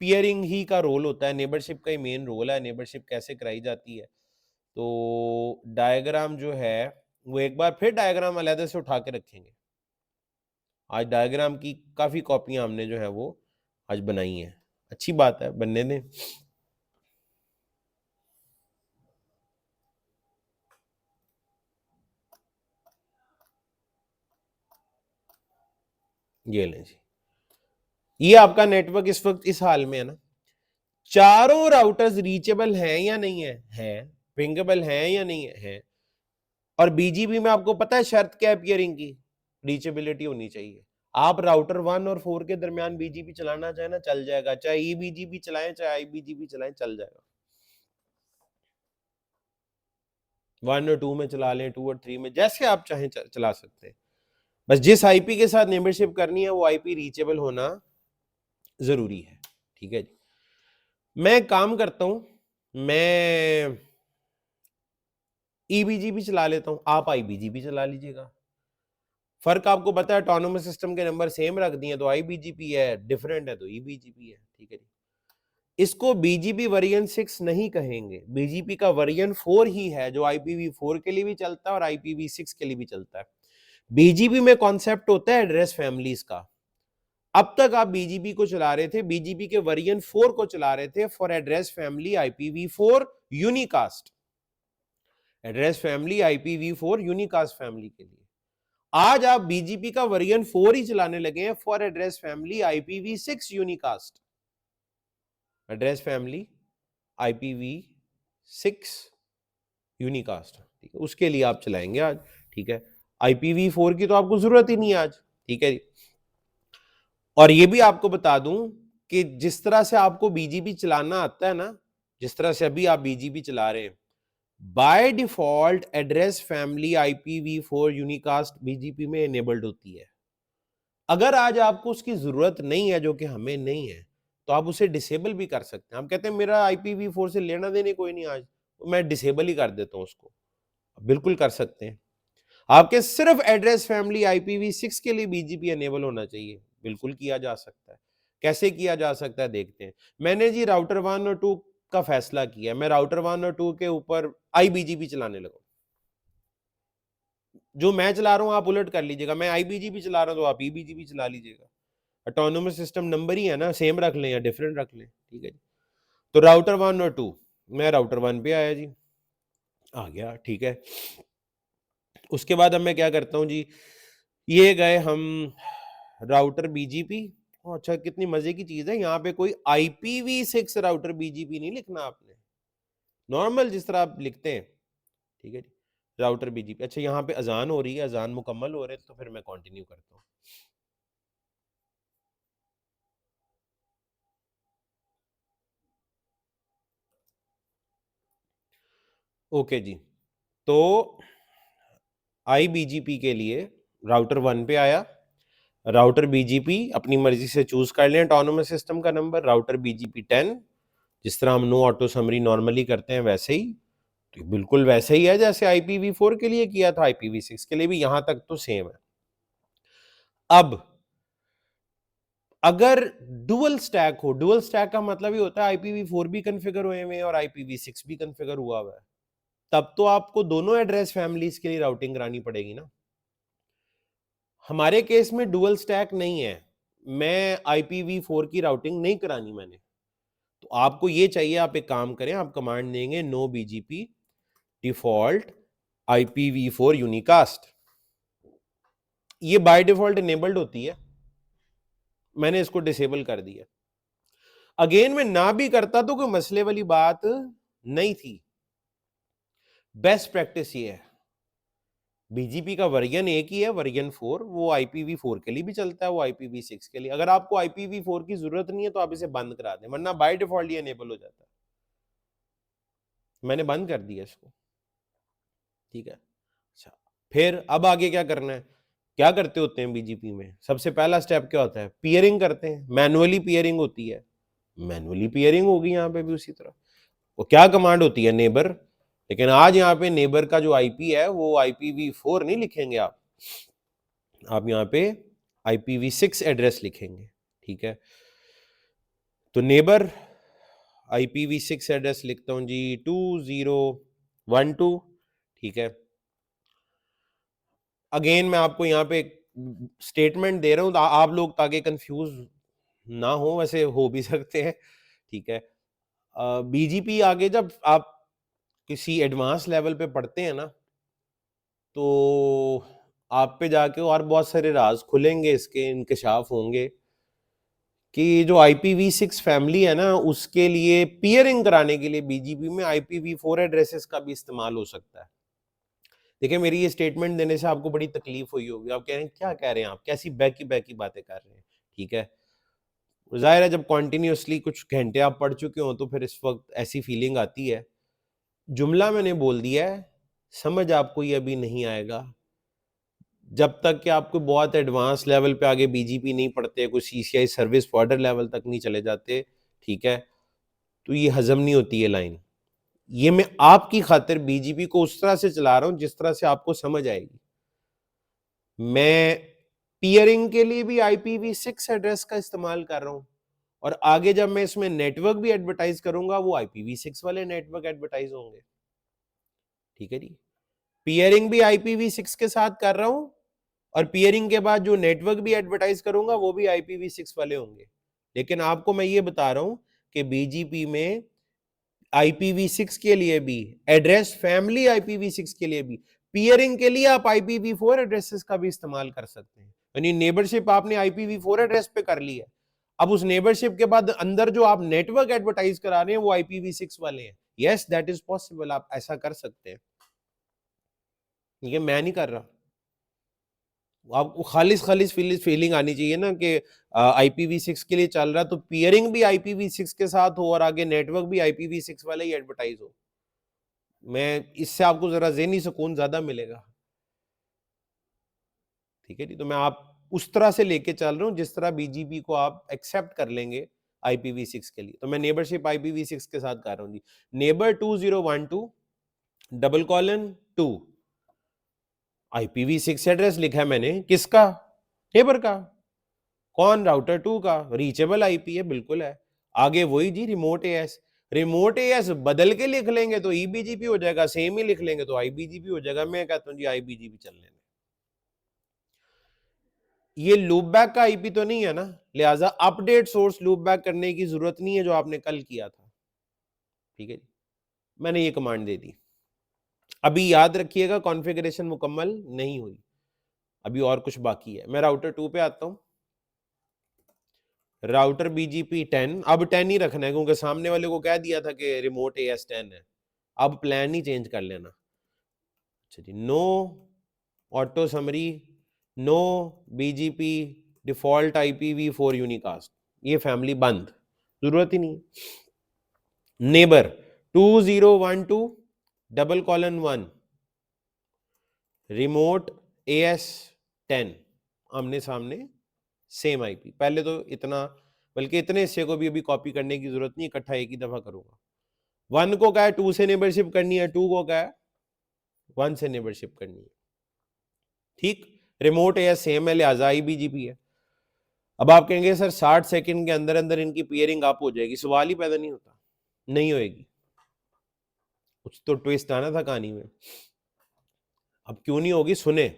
पियरिंग ही का रोल होता है, नेबरशिप का ही मेन रोल है, नेबरशिप कैसे कराई जाती है। तो डायग्राम जो है वो एक बार फिर डायग्राम अलग से उठा के रखेंगे, आज डायग्राम की काफी कॉपियां हमने जो है वो आज बनाई हैं, अच्छी बात है, बनने दें। ये लें जी, ये आपका नेटवर्क इस वक्त इस हाल में है ना, चारों राउटर्स रीचेबल हैं या नहीं है, पिंगेबल हैं या नहीं है, और BGP में आपको पता है शर्त क्या है पियरिंग की, रीचेबिलिटी होनी चाहिए। आप राउटर 1 और 4 के दरमियान BGP चलाना चाहे ना, चल जाएगा, चाहे EBGP चलाएं चाहे IBGP चलाएं, चल जाएगा। 1 और 2 में चला लें, 2 और 3 में, जैसे आप चाहें चला सकते हैं। बस जिस आईपी के साथ नेबरशिप करनी है वो आईपी रीचेबल होना जरूरी है। ठीक है जी, मैं काम करता हूं, मैं ईबीजीपी चला लेता हूं, आप आईबीजीपी चला लीजिएगा। फर्क आपको पता है, ऑटोनोमस सिस्टम के नंबर सेम रख दिए तो आईबीजीपी है, डिफरेंट है तो ईबीजीपी है। ठीक है जी, इसको बीजीपी वर्जन 6 नहीं कहेंगे, बीजीपी का वर्जन 4 ही है जो IPv4 के लिए भी चलता है और IPv6 के लिए भी चलता है। बीजीपी में कॉन्सेप्ट होता है एड्रेस फैमिलीज का। अब तक आप बीजीपी को चला रहे थे, बीजीपी के वर्जन 4 को चला रहे थे for address family IPv4 unicast, address family IPv4 unicast family के लिए। आज आप बीजीपी का वर्जन 4 ही चलाने लगे हैं for address family IPv6 unicast, address family IPv6 unicast. ठीक है, उसके लिए आप चलाएंगे आज। ठीक है, IPv4 की तो आपको जरूरत ही नहीं है आज। ठीक है, और ये भी आपको बता दूं कि जिस तरह से आपको बीजीपी चलाना आता है ना, जिस तरह से अभी आप बीजीपी चला रहे हैं, by default address family IPv4 unicast BGP में एनेबल्ड होती है। अगर आज आपको उसकी जरूरत नहीं है, जो कि हमें नहीं है, तो आप उसे डिसेबल भी कर सकते हैं। हम कहते हैं मेरा IPv4 से लेना देने कोई नहीं आज, तो मैं डिसेबल ही कर देता हूं उसको, बिल्कुल कर सकते हैं। आपके सिर्फ एड्रेस फैमिली IPv6 के लिए बीजीपी एनेबल होना चाहिए, बिल्कुल किया जा सकता है। कैसे किया जा सकता है देखते हैं। मैंने जी राउटर 1 और 2 का फैसला किया, मैं राउटर 1 और 2 के ऊपर IBGP चलाने लगा। जो मैं चला रहा हूं आप उलट कर लीजिएगा, मैं IBGP चला रहा हूं तो आप EBGP चला लीजिएगा। ऑटोनोमस सिस्टम नंबर ही है ना, सेम रख लें या डिफरेंट रख लें। ठीक है जी, तो राउटर 1 और 2, मैं राउटर 1 पे आया जी, आ गया। ठीक है, उसके बाद अब मैं क्या करता हूं जी, ये गए हम राउटर बीजीपी। अच्छा, कितनी मजे की चीज है, यहाँ पे कोई IPv6 राउटर बीजीपी नहीं लिखना आपने, नॉर्मल जिस तरह आप लिखते हैं। ठीक है जी, राउटर बीजीपी। अच्छा, यहाँ पे अजान हो रही है, अजान मुकम्मल हो रहे हैं, तो फिर मैं कंटिन्यू करता हूँ। ओके जी, तो IBGP के लिए राउटर 1 पे आया, राउटर BGP अपनी मर्जी से चूज कर लें ऑटोनोमस सिस्टम का नंबर, राउटर BGP 10, जिस तरह हम नो ऑटो समरी नॉर्मली करते हैं वैसे ही, तो बिल्कुल वैसे ही है जैसे IPv4 के लिए किया था, IPv6 के लिए भी यहां तक तो सेम है। अब अगर डुअल स्टैक हो, डुअल स्टैक का मतलब ही होता है IPv4 भी कॉन्फ़िगर हुए हैं और IPv6 भी कॉन्फ़िगर हुआ हुआ है, तब तो आपको दोनों एड्रेस फैमिलीज के लिए राउटिंग करानी पड़ेगी ना। हमारे केस में डुअल स्टैक नहीं है, मैं IPv4 की राउटिंग नहीं करानी मैंने, तो आपको ये चाहिए, आप एक काम करें, आप कमांड देंगे no BGP default IPv4 unicast, ये बाय डिफॉल्ट इनेबल्ड होती है, मैंने इसको डिसेबल कर दिया। अगेन मैं ना भी करता तो कोई मसले वाली बात नहीं थी। बेस्ट प्रैक्टिस ये है, बीजीपी का वर्जन एक ही है, वर्जन 4, वो IPv4 के लिए भी चलता है, वो IPv6 के लिए। अगर आपको IPv4 की जरूरत नहीं है तो आप इसे बंद करा दें, वरना बाय डिफॉल्ट ये इनेबल हो जाता है। मैंने बंद कर दिया इसको। ठीक है, अच्छा, फिर अब आगे क्या करना है, क्या करते होते हैं बीजीपी में, सबसे पहला स्टेप क्या होता है, पियरिंग करते हैं, मैनुअली पियरिंग होती है, मैनुअली पियरिंग होगी यहाँ पे भी उसी तरह। वो क्या कमांड होती है, नेबर, लेकिन आज यहाँ पे नेबर का जो आईपी है वो IPv4 नहीं लिखेंगे आप यहाँ पे IPv6 एड्रेस लिखेंगे। ठीक है, तो नेबर IPv6 एड्रेस लिखता हूं जी 2012। ठीक है, अगेन मैं आपको यहाँ पे स्टेटमेंट दे रहा हूं आप लोग ताकि कंफ्यूज ना हो, वैसे हो भी सकते हैं। ठीक है, बीजीपी आगे जब आप किसी एडवांस लेवल पे पढ़ते हैं ना, तो आप पे जाके और बहुत सारे राज खुलेंगे, इसके इंकशाफ होंगे कि जो IPv6 फैमिली है ना, उसके लिए पियरिंग कराने के लिए बीजीपी में IPv4 एड्रेसेस का भी इस्तेमाल हो सकता है। देखिए, मेरी ये स्टेटमेंट देने से आपको बड़ी तकलीफ हुई होगी, आप कह रहे हैं क्या कह रहे हैं आप, कैसी बैकी बातें कर रहे हैं। ठीक है, जाहिर है जब कॉन्टिन्यूसली कुछ घंटे आप पढ़ चुके हो तो फिर इस वक्त ऐसी फीलिंग आती है। जुमला मैंने बोल दिया है, समझ आपको ये अभी नहीं आएगा जब तक कि आपको बहुत एडवांस लेवल पे आगे बीजीपी नहीं पढ़ते, कुछ सीसीआई सर्विस प्रोवाइडर लेवल तक नहीं चले जाते, ठीक है, तो ये हजम नहीं होती है लाइन। ये मैं आपकी खातिर बीजीपी को उस तरह से चला रहा हूं जिस तरह से आपको समझ आएगी। मैं पियरिंग के लिए भी IPv6 एड्रेस का इस्तेमाल कर रहा हूं, और आगे जब मैं इसमें नेटवर्क भी एडवर्टाइज करूंगा वो IPv6 वाले नेटवर्क एडवर्टाइज होंगे, ठीक है जी। पियरिंग भी IPv6 के साथ कर रहा हूं, और पियरिंग के बाद जो नेटवर्क भी एडवर्टाइज करूंगा वो भी IPv6 वाले होंगे। लेकिन आपको मैं ये बता रहा हूं कि बीजीपी में IPv6 के लिए भी, एड्रेस फैमिली IPv6 के लिए भी, पियरिंग के लिए आप IPv4 एड्रेसेस का भी इस्तेमाल कर सकते हैं। यानी नेबरशिप आपने IPv4 एड्रेस पे कर ली है, अब उस नेबरशिप के बाद अंदर जो आप नेटवर्क एडवर्टाइज करा रहे हैं वो IPv6 वाले हैं। यस, दैट इज पॉसिबल, आप ऐसा कर सकते हैं। ये मैं नहीं कर रहा, आपको खालिस खालिस फीलिंग आनी चाहिए ना कि IPv6 के लिए चल रहा, तो पियरिंग भी IPv6 के साथ हो और आगे नेटवर्क भी IPv6 वाले ही एडवर्टाइज हो। मैं इससे आपको जरा ज़हनी सुकून ज्यादा मिलेगा, ठीक है जी। तो मैं आप उस तरह से लेके चल रहा हूं जिस तरह बीजीपी को आप एक्सेप्ट कर लेंगे IPv6 के लिए। तो मैं नेबरशिप IPv6 के साथ कर रहा हूं जी। नेबर 2012:2 IPv6 एड्रेस लिखा है मैंने, किसका? नेबर का। कौन? राउटर 2 का। रीचेबल आईपी है, बिल्कुल है। आगे वही जी, रिमोट एएस। रिमोट एएस बदल के लिख लेंगे तो ईबीजीपी हो जाएगा, सेम ही लिख लेंगे तो आईबीजीपी हो जाएगा। मैं कहता हूं जी आईबीजीपी चलने में। ये लूप बैक का आईपी तो नहीं है ना, लिहाजा अपडेट सोर्स लूप बैक करने की जरूरत नहीं है जो आपने कल किया था, ठीक है जी। मैंने ये कमांड दे दी। अभी याद रखिएगा कॉन्फ़िगरेशन मुकम्मल नहीं हुई, अभी और कुछ बाकी है। मैं राउटर 2 पे आता हूं। राउटर BGP 10, अब 10 ही रखना है क्योंकि सामने वाले को कह दिया था कि रिमोट AS 10 है। अब प्लान ही चेंज कर लेना। अच्छा जी, no auto summary, no BGP default IPv4 unicast, ये फैमिली बंद, जरूरत ही नहीं। नेबर 2012:1 रिमोट AS 10, आमने सामने सेम आईपी। पहले तो इतना, बल्कि इतने हिस्से को भी अभी कॉपी करने की जरूरत नहीं, इकट्ठा एक ही दफा करूंगा। 1 को क्या है 2 से नेबरशिप करनी है, 2 को क्या है 1 से नेबरशिप करनी है, ठीक। रिमोट AS सेम है, लिहाजा IBGP है। अब आप कहेंगे सर 60 सेकंड के अंदर अंदर इनकी पियरिंग अप हो जाएगी, सवाल ही पैदा नहीं होता, नहीं होएगी। कुछ तो ट्विस्ट आना था कहानी में। अब क्यों नहीं होगी, सुने।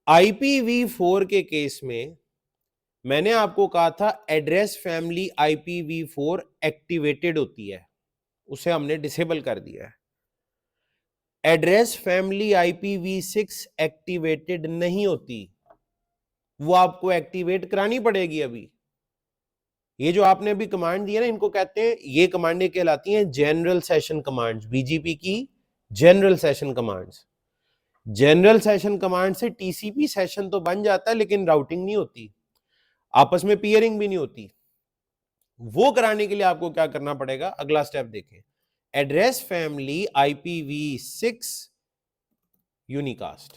IPv4 के केस में मैंने आपको कहा था एड्रेस फैमिली IPv4 एक्टिवेटेड होती है, उसे हमने डिसेबल कर दिया है। एड्रेस फैमिली IPv6 एक्टिवेटेड नहीं होती, वो आपको एक्टिवेट करानी पड़ेगी। अभी ये जो आपने अभी कमांड दी है ना, इनको कहते हैं, ये कमांडें कहलाती हैं जनरल सेशन कमांड्स, बीजीपी की general session commands. General session command से TCP सेशन तो बन जाता है लेकिन राउटिंग नहीं होती, आपस में पियरिंग भी नहीं होती। वो कराने के लिए आपको क्या करना पड़ेगा, अगला स्टेप देखें। Address family IPv6 unicast.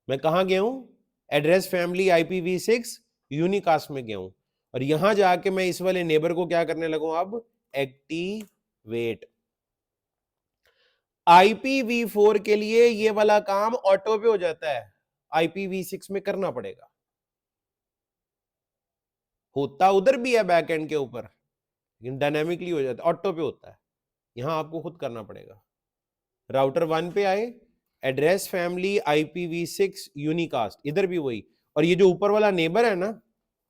मैं कहां गया हूं? एड्रेस फैमिली IPv6 यूनिकास्ट में गया हूं, और यहां जाके मैं इस वाले नेबर को क्या करने लगूं, अब एक्टिवेट। IPv4 के लिए ये वाला काम ऑटो पे हो जाता है, IPv6 में करना पड़ेगा। होता उधर भी है बैकएंड के ऊपर, लेकिन डायनेमिकली हो जाता है, ऑटो पे होता है, यहां आपको खुद करना पड़ेगा। राउटर 1 पे आए, एड्रेस फैमिली IPv6 यूनिकास्ट, इधर भी वही, और ये जो ऊपर वाला नेबर है ना,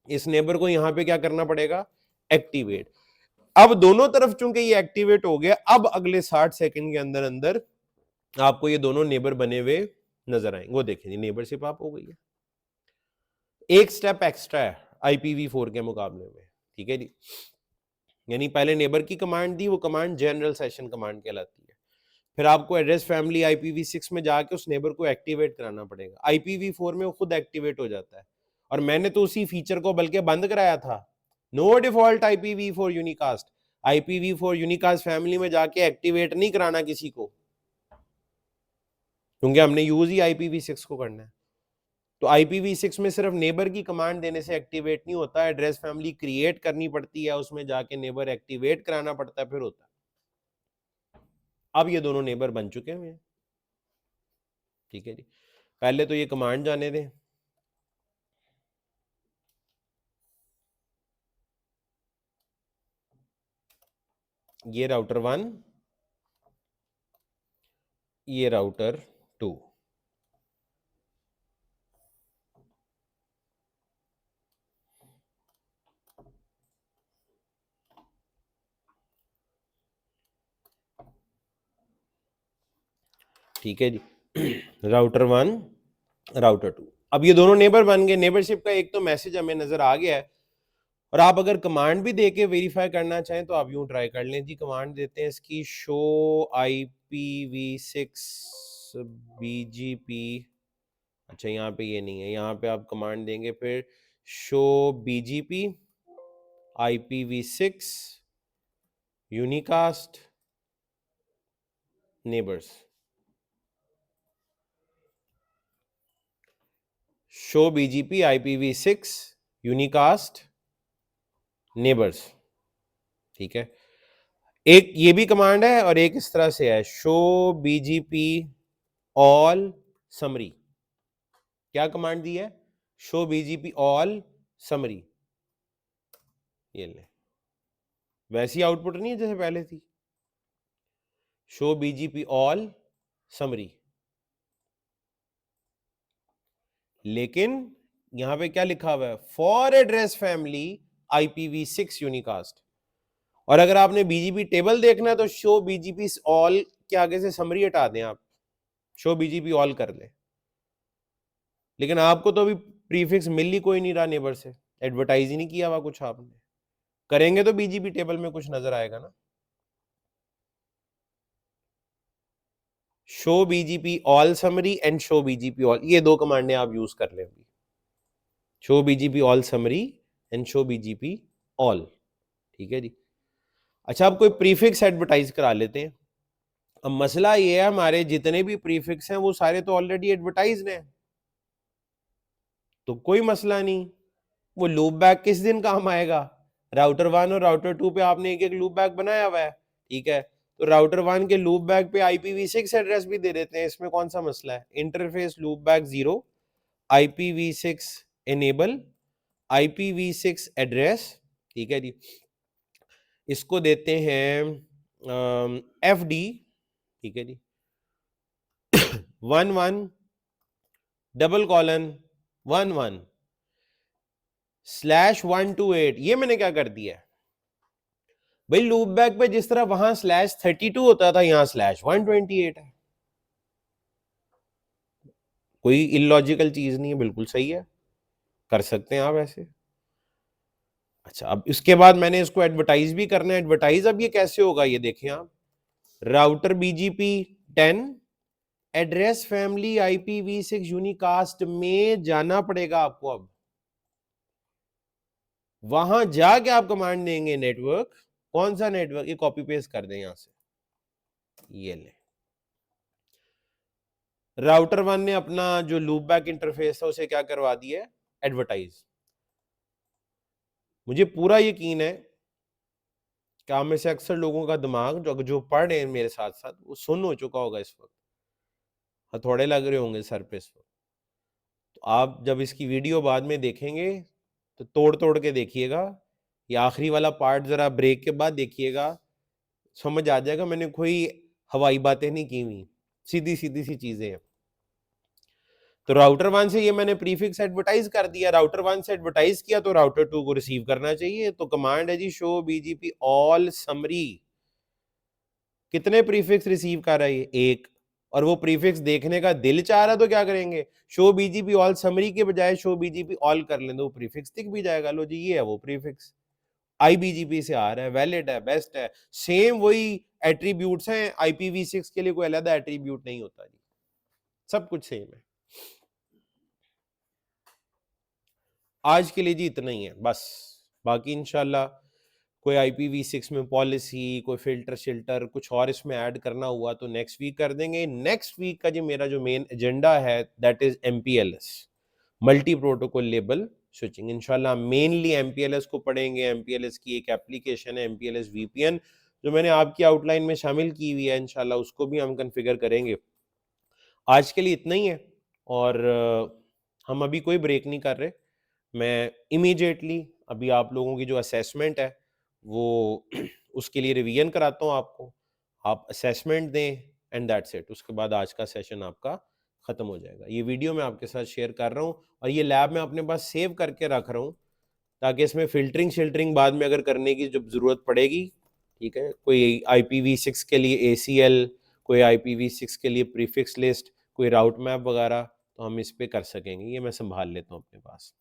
इस नेबर को यहां पे क्या करना पड़ेगा, एक्टिवेट। अब दोनों तरफ चूंकि ये एक्टिवेट हो गया, अब अगले 60 सेकंड के अंदर अंदर आपको ये दोनों नेबर बने हुए नजर आएंगे। वो देखें, नेबरशिप आप हो गई है, एक स्टेप एक्स्ट्रा है IPv4 के मुकाबले में, ठीक है जी। यानी पहले नेबर की कमांड दी, वो कमांड जनरल सेशन कमांड कहलाती है। फिर आपको एड्रेस फैमिली IPv6 में जाके उस नेबर को एक्टिवेट कराना पड़ेगा। IPv4 में वो खुद एक्टिवेट हो जाता है, और मैंने तो उसी फीचर को बल्कि बंद कराया था। No default IPv4 unicast, IPv4 unicast family में जाके एक्टिवेट नहीं कराना किसी को, क्योंकि हमने यूज ही IPv6 को करना है। तो IPv6 में सिर्फ नेबर की कमांड देने से एक्टिवेट नहीं होता, एड्रेस फैमिली क्रिएट करनी पड़ती है, उसमें जाके नेबर एक्टिवेट कराना पड़ता है, फिर होता है। अब ये दोनों नेबर बन चुके हैं, ठीक है जी। पहले तो ये कमांड जाने दें, ये राउटर 1, ये राउटर 2। ठीक है जी। Router 1, router 2। अब ये दोनों नेबर बन गए। नेबरशिप का एक तो मैसेज हमें नजर आ गया है, और आप अगर कमांड भी देके वेरीफाई करना चाहें तो आप यूं ट्राई कर लें जी। कमांड देते हैं इसकी शो IPv6 BGP। अच्छा, यहाँ पे ये नहीं है, यहाँ पे आप कमांड देंगे फिर show BGP IPv6 unicast neighbours. Show BGP IPv6 unicast neighbours, ठीक है। एक ये भी कमांड है और एक इस तरह से है, शो BGP ऑल समरी। क्या कमांड दी है? Show BGP all summary. ये ले, वैसी आउटपुट नहीं है जैसे पहले थी, शो BGP ऑल समरी। लेकिन यहां पे क्या लिखा हुआ है? For address family IPv6 unicast. और अगर आपने BGP टेबल देखना है तो शो BGP ऑल के आगे से समरी हटा दें, आप शो BGP ऑल कर ले। लेकिन आपको तो अभी प्रीफिक्स मिल ही कोई नहीं रहा नेबर से, एडवर्टाइज ही नहीं किया हुआ कुछ आपने। करेंगे तो BGP टेबल में कुछ नजर आएगा ना। Show BGP all summary and show BGP all, ये दो कमांडें आप यूज कर लें। Show BGP all summary and show BGP all, ठीक है जी। अच्छा, अब कोई प्रीफिक्स एडवर्टाइज करा लेते हैं। अब मसला ये है, हमारे जितने भी प्रीफिक्स हैं वो सारे तो ऑलरेडी एडवर्टाइज्ड हैं, तो कोई मसला नहीं। वो लूप बैक किस दिन काम आएगा? राउटर 1 और राउटर 2 पे आपने एक एक लूप बैक बनाया हुआ है, ठीक है। तो राउटर 1 के लूप बैक पे IPv6 एड्रेस भी दे देते हैं, इसमें कौन सा मसला है? Interface loop back 0 IPv6 enable IPv6 address, ठीक है जी। इसको देते हैं FD, ठीक है जी, 11:11/128। ये मैंने क्या कर दिया भाई? लूप बैक पे जिस तरह वहां /32 होता था, यहां /128 है। कोई इलॉजिकल चीज नहीं है, बिल्कुल सही है, कर सकते हैं आप ऐसे। अच्छा, अब इसके बाद मैंने इसको एडवर्टाइज भी करना है। एडवर्टाइज अब ये कैसे होगा, ये देखें आप। Router BGP 10 address family IPv6 unicast में जाना पड़ेगा आपको। अब वहां जाके आप कमांड देंगे नेटवर्क। कौन सा नेटवर्क? ये कॉपी पेस्ट कर दें यहां से, ये ले। राउटर 1 ने अपना जो लूप बैक इंटरफेस था उसे क्या करवा दिया है? एडवर्टाइज। मुझे पूरा यकीन है कि आप में से अक्सर लोगों का दिमाग जो पढ़ रहे हैं मेरे साथ साथ, वो सुन हो चुका होगा इस वक्त, हथौड़े लग रहे होंगे सर पे इस वक्त। तो आप जब इसकी वीडियो बाद में देखेंगे तो तोड़ तोड़ के देखिएगा, ये आखिरी वाला पार्ट जरा ब्रेक के बाद देखिएगा, समझ आ जाएगा मैंने कोई हवाई बातें नहीं की हुई, सीधी सीधी सी चीजें हैं। तो राउटर 1 से ये मैंने प्रीफिक्स एडवर्टाइज कर दिया, राउटर 1 से एडवर्टाइज किया तो राउटर 2 को रिसीव करना चाहिए। तो कमांड है जी शो BGP ऑल समरी। कितने प्रीफिक्स रिसीव कर रहा है? एक। और वो प्रीफिक्स देखने का दिल चाह रहा तो क्या करेंगे? शो BGP ऑल समरी के बजाय शो BGP ऑल कर लें, वो प्रीफिक्स दिख भी जाएगा। लो जी, ये है वो प्रीफिक्स, IBGP से आ रहा है, वैलिड है, बेस्ट है। सेम वही एट्रीब्यूट्स हैं, IPv6 के लिए कोई अलग एट्रीब्यूट नहीं होता जी, सब कुछ सेम है। आज के लिए जी इतना ही है बस, बाकी इंशाल्लाह कोई IPv6 में पॉलिसी, कोई फ़िल्टर शिल्टर कुछ और इसमें ऐड करना हुआ तो नेक्स्ट वीक कर देंगे। नेक्स्ट वीक का जो मेरा जो मेन एजेंडा है that is MPLS, multi protocol label switching. इंशाल्लाह मेनली MPLS को पढ़ेंगे। MPLS की एक एप्लीकेशन है MPLS VPN, जो मैंने आपकी आउटलाइन में शामिल की हुई है, इंशाल्लाह उसको भी हम कॉन्फ़िगर करेंगे। आज के लिए इतना ही है, और हम अभी कोई ब्रेक नहीं कर रहे। मैं इमीडिएटली अभी आप लोगों की जो असेसमेंट है वो उसके लिए रिवीजन कराता हूँ आपको, आप असेसमेंट दें एंड दैट्स इट। उसके बाद आज का सेशन आपका ख़त्म हो जाएगा। ये वीडियो मैं आपके साथ शेयर कर रहा हूँ और ये लैब मैं अपने पास सेव करके रख रहा हूँ, ताकि इसमें फ़िल्टरिंग शिल्टरिंग बाद में अगर करने की जब ज़रूरत पड़ेगी, ठीक है, कोई IPv6 के लिए ACL, कोई IPv6 के लिए प्रीफिक्स लिस्ट, कोई राउट मैप वगैरह, तो हम इस पे कर सकेंगे। ये मैं संभाल लेता हूँ अपने पास।